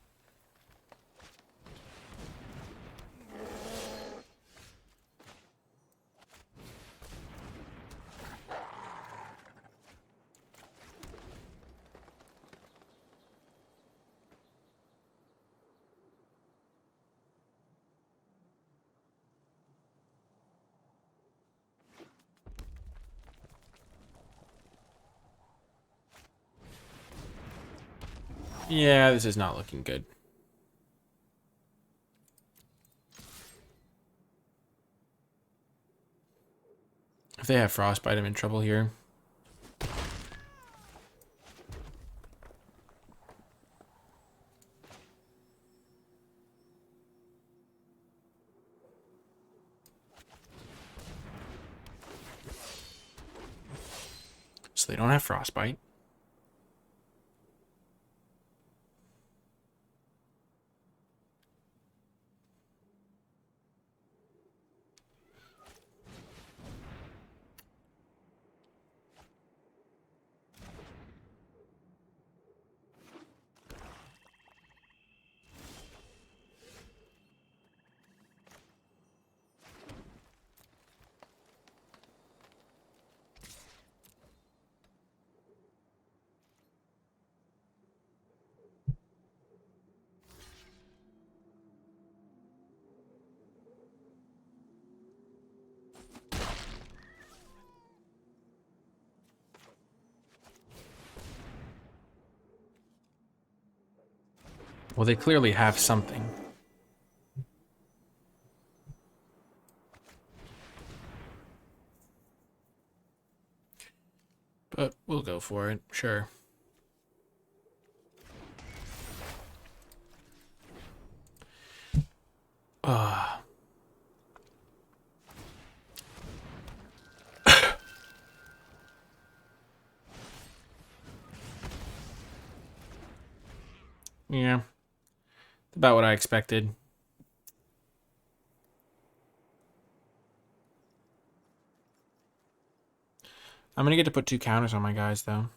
[SPEAKER 1] Yeah, this is not looking good. If they have Frostbite, I'm in trouble here. So they don't have Frostbite. Well, they clearly have something. But we'll go for it, sure. Ugh. Yeah, about what I expected. I'm gonna get to put 2 counters on my guys, though.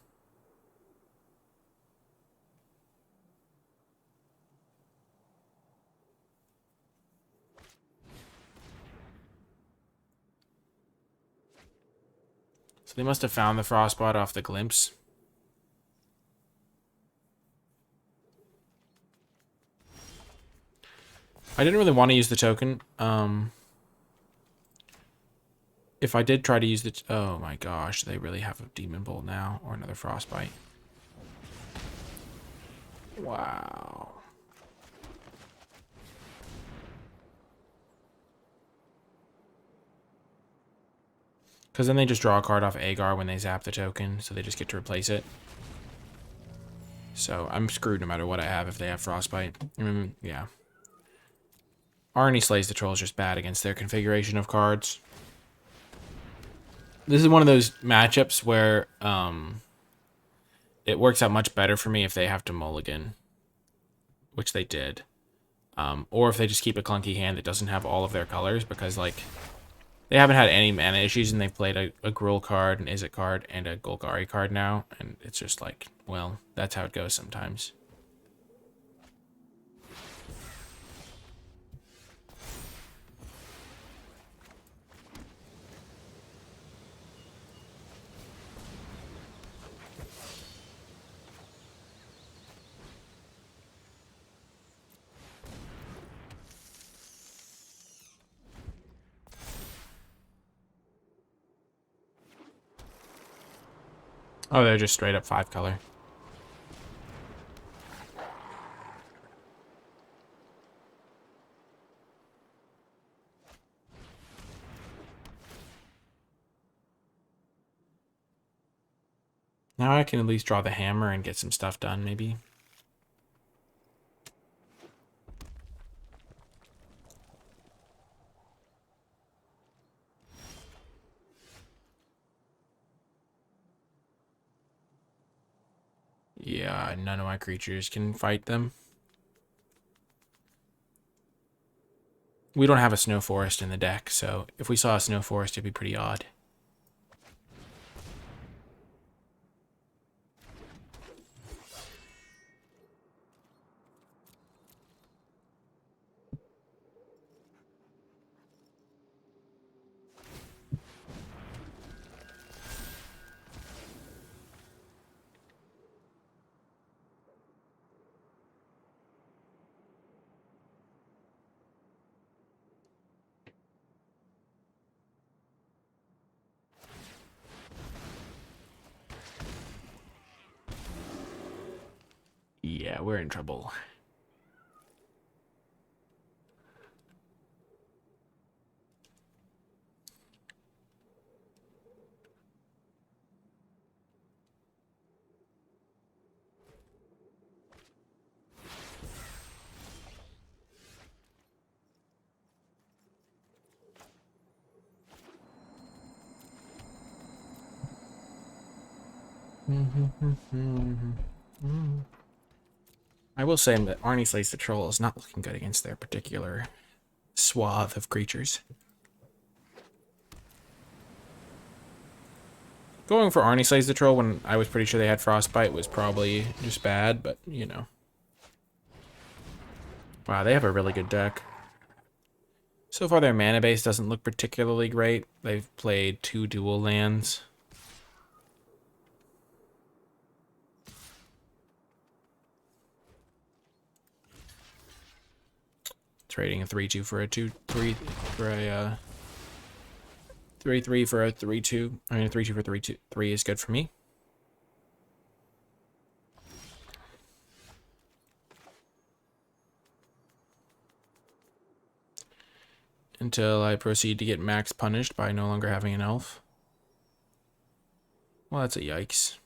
[SPEAKER 1] So they must have found the frostbite off the glimpse. I didn't really want to use the token. If I did try to use the... Oh my gosh, they really have a Demon Bolt now. Or another Frostbite. Wow. Because then they just draw a card off Agar when they zap the token, so they just get to replace it. So I'm screwed no matter what I have if they have Frostbite. Yeah. Arnie Slays the Troll is just bad against their configuration of cards. This is one of those matchups where it works out much better for me if they have to mulligan, which they did. Or if they just keep a clunky hand that doesn't have all of their colors, because, like, they haven't had any mana issues, and they've played a Gruul card, an Izzet card, and a Golgari card now, and it's just like, well, that's how it goes sometimes. Oh, they're just straight up 5 color. Now I can at least draw the hammer and get some stuff done, maybe. Yeah, none of my creatures can fight them. We don't have a snow forest in the deck, so if we saw a snow forest, it'd be pretty odd. Yeah, we're in trouble. I will say that Arnie Slays the Troll is not looking good against their particular swath of creatures. Going for Arnie Slays the Troll when I was pretty sure they had Frostbite was probably just bad, but, you know. Wow, they have a really good deck. So far, their mana base doesn't look particularly great. They've played 2 dual lands. Trading a 3/2 for a 2/3 for a 3/3 for a 3/2. I mean, a 3/2 for 3/3 is good for me. Until I proceed to get max punished by no longer having an elf. Well, that's a yikes.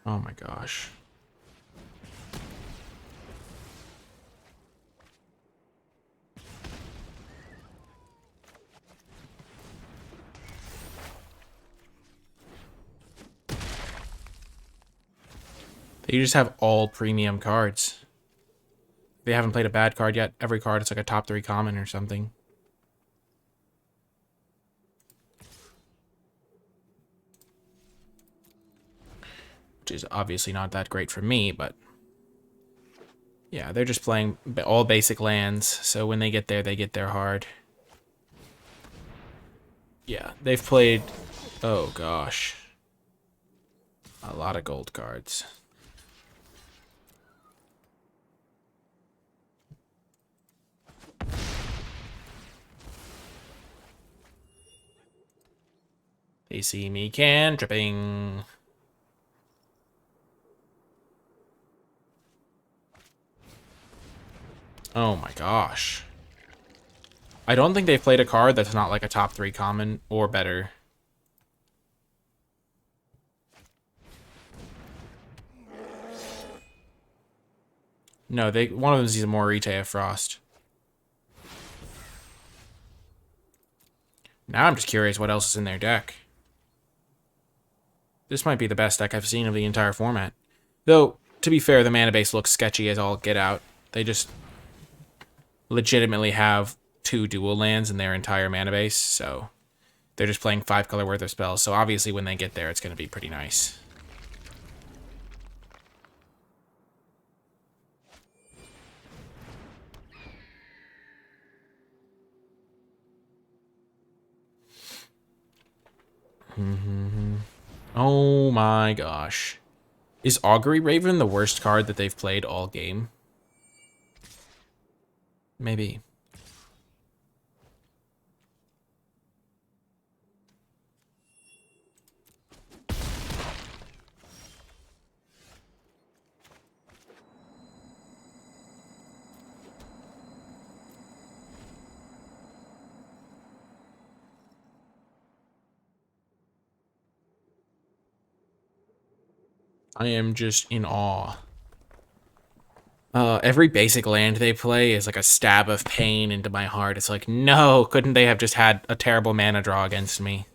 [SPEAKER 1] Oh my gosh. They just have all premium cards. They haven't played a bad card yet. Every card is like a top 3 common or something. Which is obviously not that great for me, but yeah, they're just playing all basic lands, so when they get there hard. Yeah, they've played, oh gosh, a lot of gold cards. They see me cantripping. Oh my gosh. I don't think they've played a card that's not like a top 3 common or better. No, one of them is a Morite of Frost. Now I'm just curious what else is in their deck. This might be the best deck I've seen of the entire format. Though, to be fair, the mana base looks sketchy as all get out. They just legitimately have 2 dual lands in their entire mana base, so they're just playing 5 color worth of spells. So obviously when they get there, it's going to be pretty nice. Oh my gosh. Is Augury Raven the worst card that they've played all game? Maybe. I am just in awe. Every basic land they play is like a stab of pain into my heart. It's like, no, couldn't they have just had a terrible mana draw against me?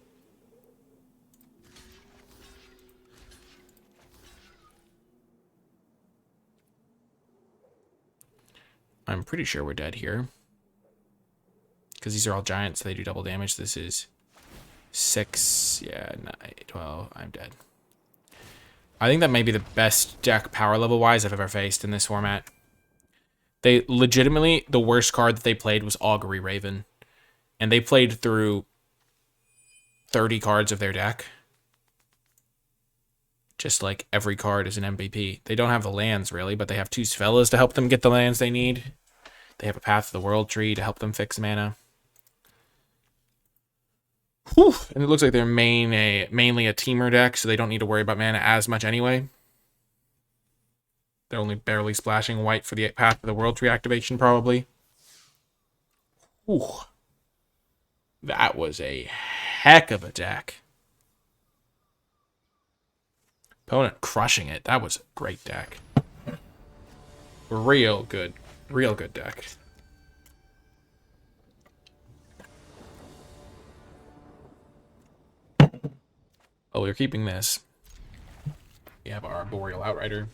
[SPEAKER 1] I'm pretty sure we're dead here. Because these are all giants, so they do double damage. This is 6, yeah, 9, 12, I'm dead. I think that may be the best deck power level-wise I've ever faced in this format. They legitimately, the worst card that they played was Augury Raven. And they played through 30 cards of their deck. Just like every card is an MVP. They don't have the lands, really, but they have 2 Sphellas to help them get the lands they need. They have a Path of the World tree to help them fix mana. Whew. And it looks like they're mainly a teamer deck, so they don't need to worry about mana as much anyway. They're only barely splashing white for the Path of the World tree activation, probably. Whew. That was a heck of a deck. Opponent crushing it. That was a great deck. Real good deck. Oh, we're keeping this. We have our Boreal Outrider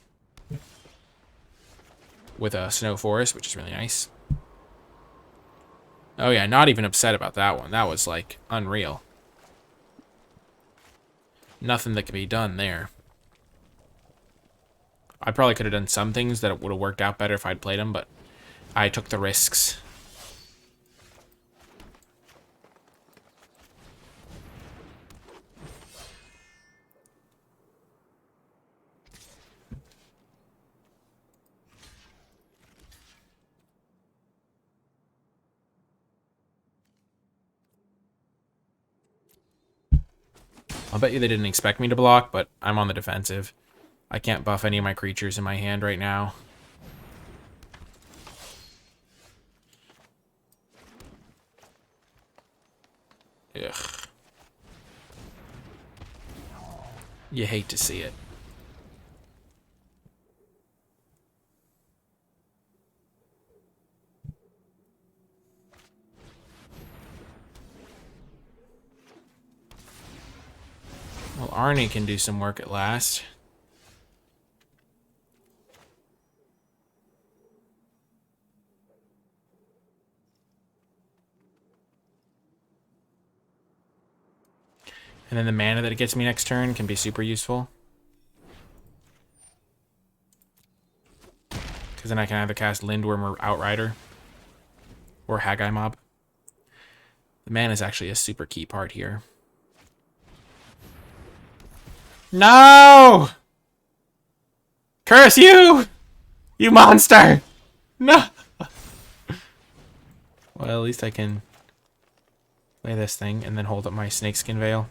[SPEAKER 1] with a Snow Forest, which is really nice. Oh yeah, not even upset about that one. That was like unreal. Nothing that could be done there. I probably could have done some things that would have worked out better if I'd played them, but I took the risks. I'll bet you they didn't expect me to block, but I'm on the defensive. I can't buff any of my creatures in my hand right now. Ugh. You hate to see it. Arnie can do some work at last. And then the mana that it gets me next turn can be super useful. Because then I can either cast Lindworm or Outrider. Or Haggai Mob. The mana is actually a super key part here. No! Curse you! You monster! No! Well, at least I can play this thing and then hold up my Snakeskin Veil.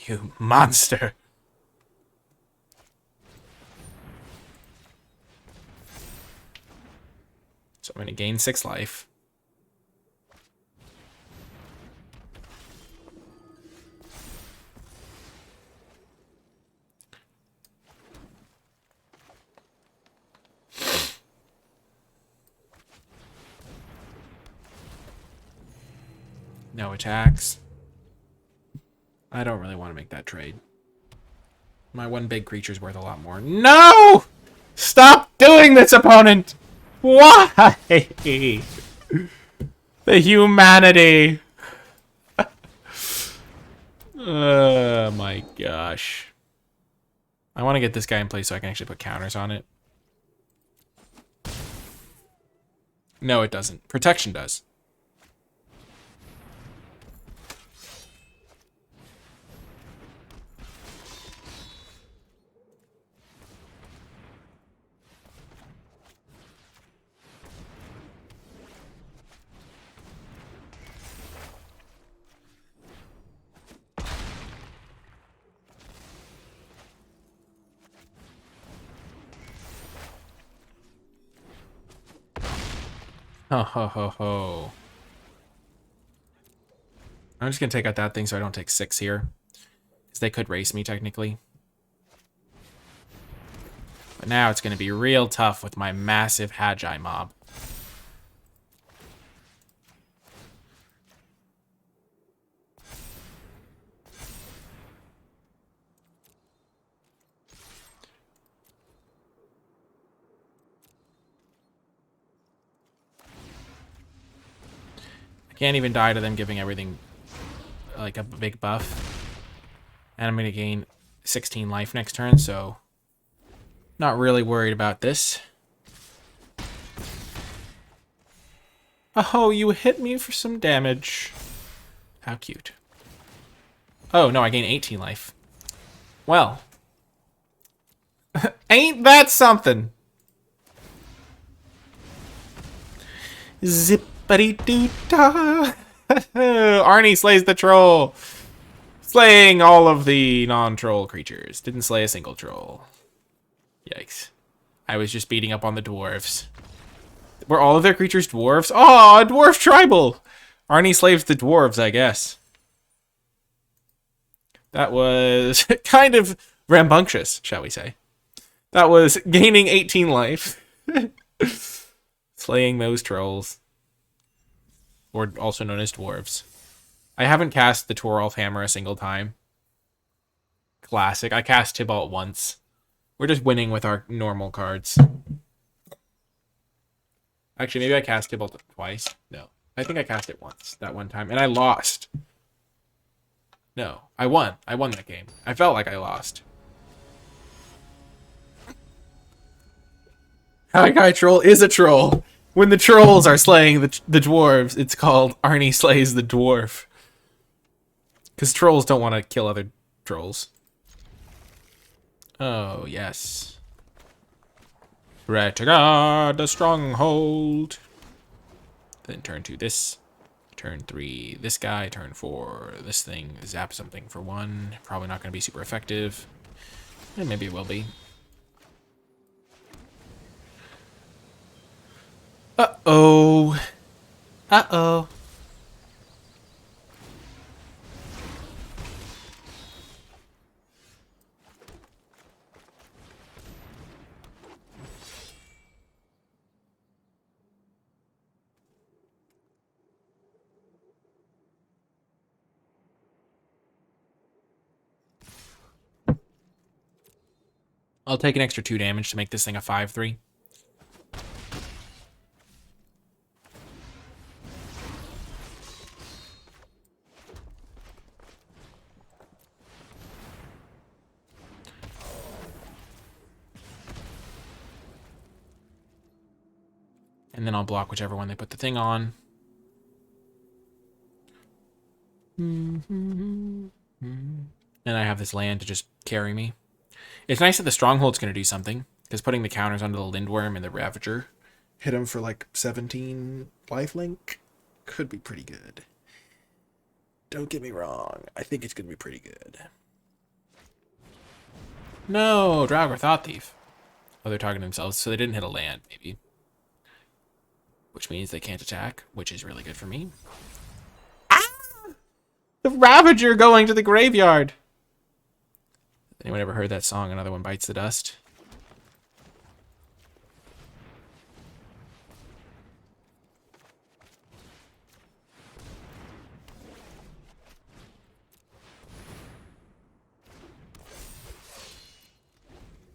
[SPEAKER 1] You monster! So I'm going to gain 6 life. No attacks. I don't really want to make that trade. My one big creature's worth a lot more. No! Stop doing this, opponent! Why? The humanity! Oh my gosh. I want to get this guy in place so I can actually put counters on it. No, it doesn't. Protection does. Ho ho ho ho. I'm just gonna take out that thing so I don't take 6 here. Because they could race me technically. But now it's gonna be real tough with my massive Haggai mob. Can't even die to them giving everything like a big buff. And I'm going to gain 16 life next turn, so not really worried about this. Oh, you hit me for some damage. How cute. Oh, no, I gain 18 life. Well. Ain't that something? Zippity-doo-dah. Arnie slays the troll. Slaying all of the non-troll creatures. Didn't slay a single troll. Yikes. I was just beating up on the dwarves. Were all of their creatures dwarves? Oh, a dwarf tribal! Arnie slaves the dwarves, I guess. That was kind of rambunctious, shall we say. That was gaining 18 life. Slaying those trolls. Or also known as dwarves. I haven't cast the Torolf Hammer a single time. Classic. I cast Tybalt once. We're just winning with our normal cards. Actually, maybe I cast Tybalt twice. No. I think I cast it once. That one time. And I lost. No. I won. I won that game. I felt like I lost. Haggai Troll is a troll. When the trolls are slaying the dwarves, it's called Arnie Slays the Dwarf. Because trolls don't want to kill other trolls. Oh, yes. Retigard, the stronghold. Then turn 2 this. Turn 3 this guy. Turn 4 this thing. Zap something for 1. Probably not going to be super effective. And maybe it will be. Uh-oh. Uh-oh. I'll take an extra 2 damage to make this thing a 5/3. And then I'll block whichever one they put the thing on. And I have this land to just carry me. It's nice that the Stronghold's going to do something, because putting the counters onto the Lindworm and the Ravager hit him for like 17 lifelink could be pretty good. Don't get me wrong. I think it's going to be pretty good. No, Draugr Thought Thief. Oh, they're targeting themselves, so they didn't hit a land, maybe. Which means they can't attack, which is really good for me. Ah! The Ravager going to the graveyard! Anyone ever heard that song, Another One Bites the Dust?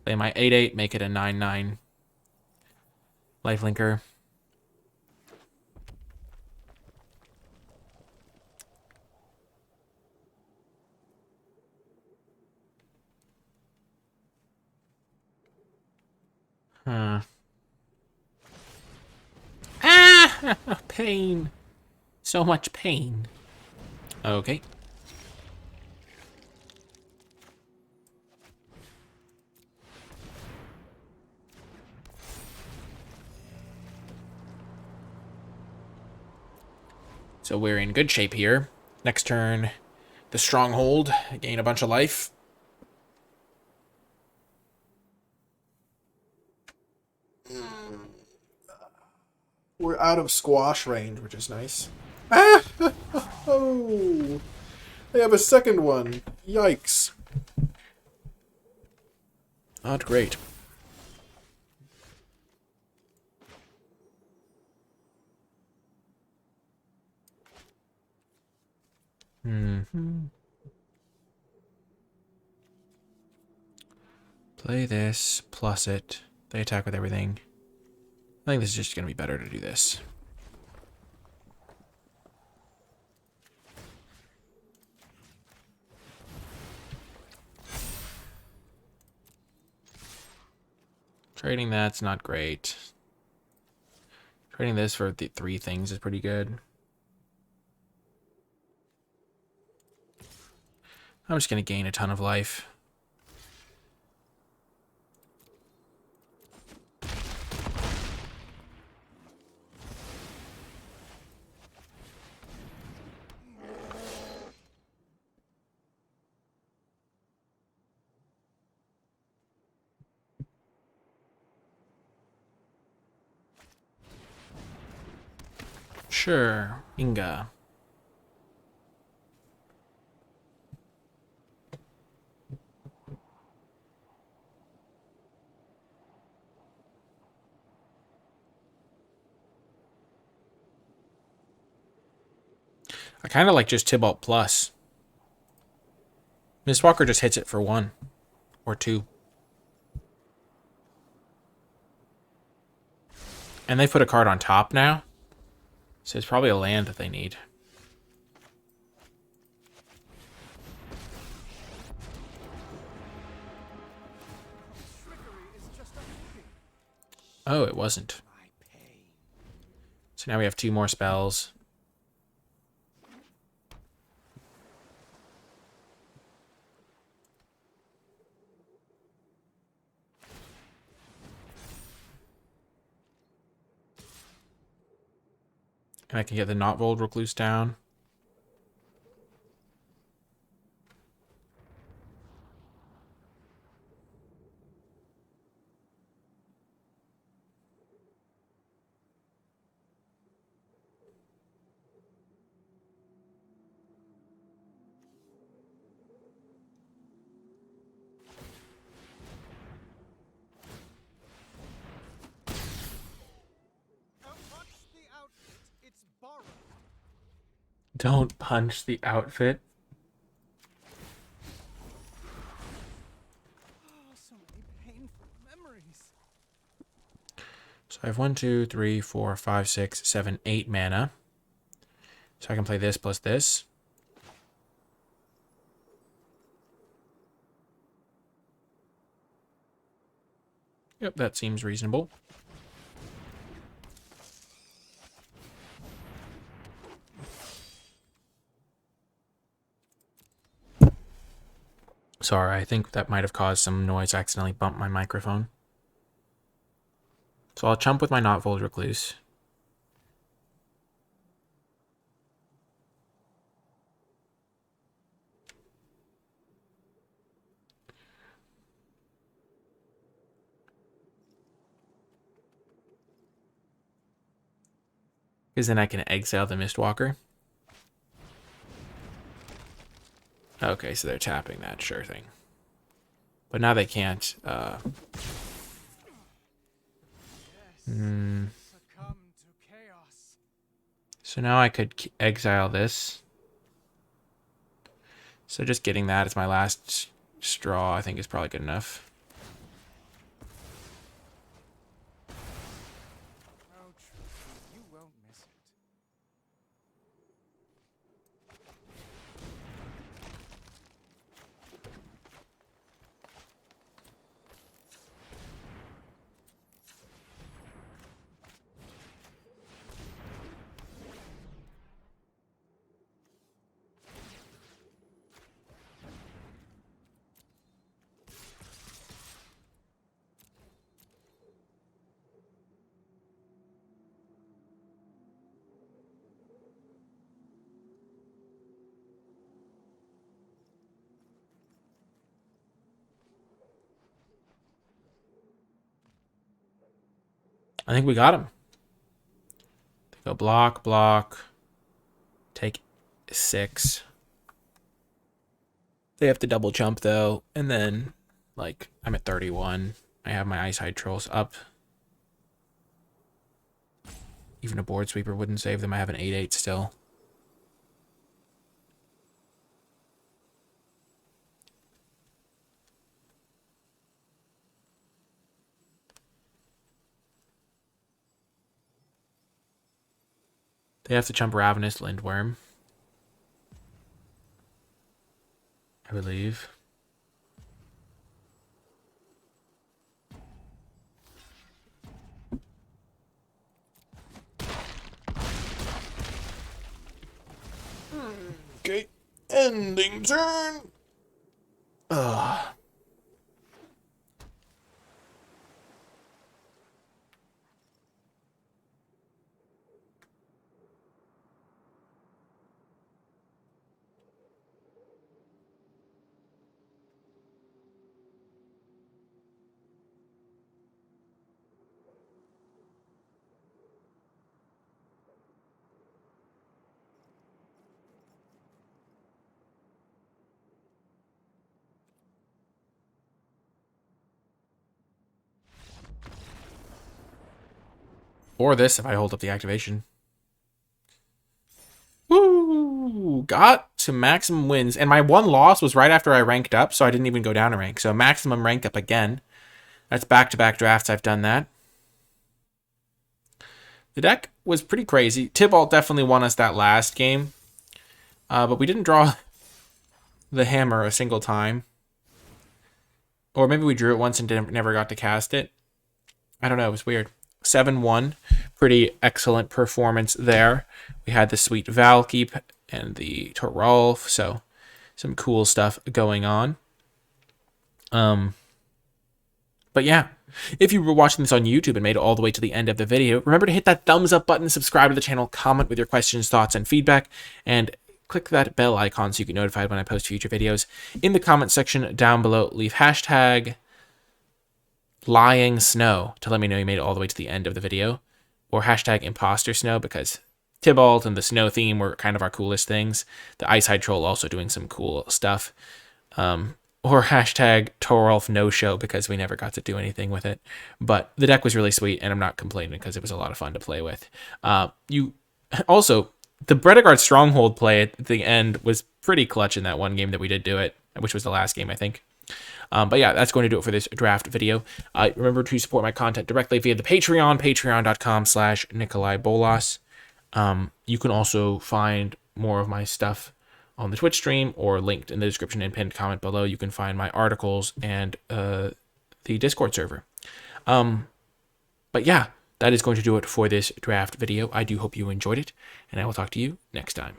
[SPEAKER 1] Play my 8/8, make it a 9/9 lifelinker. Huh. Ah! Pain. So much pain. Okay. So we're in good shape here. Next turn, the Stronghold. Gain a bunch of life. We're out of squash range, which is nice. Ah! Oh! I have a second one. Yikes. Not great. Play this, plus it. They attack with everything. I think this is just going to be better to do this. Trading that's not great. Trading this for the 3 things is pretty good. I'm just going to gain a ton of life. Sure, Inga. I kind of like just Tybalt plus. Mistwalker just hits it for 1 or 2. And they put a card on top now. So it's probably a land that they need. Oh, it wasn't. So now we have 2 more spells. And I can get the Not Rolled Recluse down. Don't punch the outfit.
[SPEAKER 2] Oh, so many enemies.
[SPEAKER 1] So I have 1, 2, 3, 4, 5, 6, 7, 8 mana. So I can play this plus this. Yep, that seems reasonable. Sorry, I think that might have caused some noise. I accidentally bumped my microphone. So I'll chump with my Knotfold Recluse. Because then I can exile the Mistwalker. Okay, so they're tapping that, sure thing. But now they can't.
[SPEAKER 2] Succumb to chaos.
[SPEAKER 1] So now I could exile this. So just getting that as my last straw, I think, is probably good enough.
[SPEAKER 2] Oh, truly, you won't miss it.
[SPEAKER 1] I think we got him. Go block, block. Take 6. They have to double jump, though. And then, like, I'm at 31. I have my Ice Hide Trolls up. Even a Board Sweeper wouldn't save them. I have an 8/8 still. They have to jump Ravenous Lindworm, I believe. Okay, ending turn. Ugh. Or this if I hold up the activation. Woo! Got to maximum wins. And my one loss was right after I ranked up, so I didn't even go down a rank. So maximum rank up again. That's back-to-back drafts I've done that. The deck was pretty crazy. Tybalt definitely won us that last game. But we didn't draw the hammer a single time. Or maybe we drew it once and never got to cast it. I don't know. It was weird. 7-1. Pretty excellent performance there. We had the sweet Valkeep and the Toralf. So some cool stuff going on. But yeah, if you were watching this on YouTube and made it all the way to the end of the video, remember to hit that thumbs up button, subscribe to the channel, comment with your questions, thoughts, and feedback, and click that bell icon so you get notified when I post future videos. In the comment section down below, leave hashtag lying snow to let me know you made it all the way to the end of the video, or hashtag imposter snow because Tybalt and the snow theme were kind of our coolest things. The Ice Hide Troll also doing some cool stuff. Or hashtag Toralf no show because we never got to do anything with it. But the deck was really sweet, and I'm not complaining because it was a lot of fun to play with. Also, the Bredegard Stronghold play at the end was pretty clutch in that one game that we did do it, which was the last game, I think. But yeah, that's going to do it for this draft video. Remember to support my content directly via the Patreon, patreon.com/NicolaiBolas. You can also find more of my stuff on the Twitch stream or linked in the description and pinned comment below. You can find my articles and the Discord server. But yeah, that is going to do it for this draft video. I do hope you enjoyed it, and I will talk to you next time.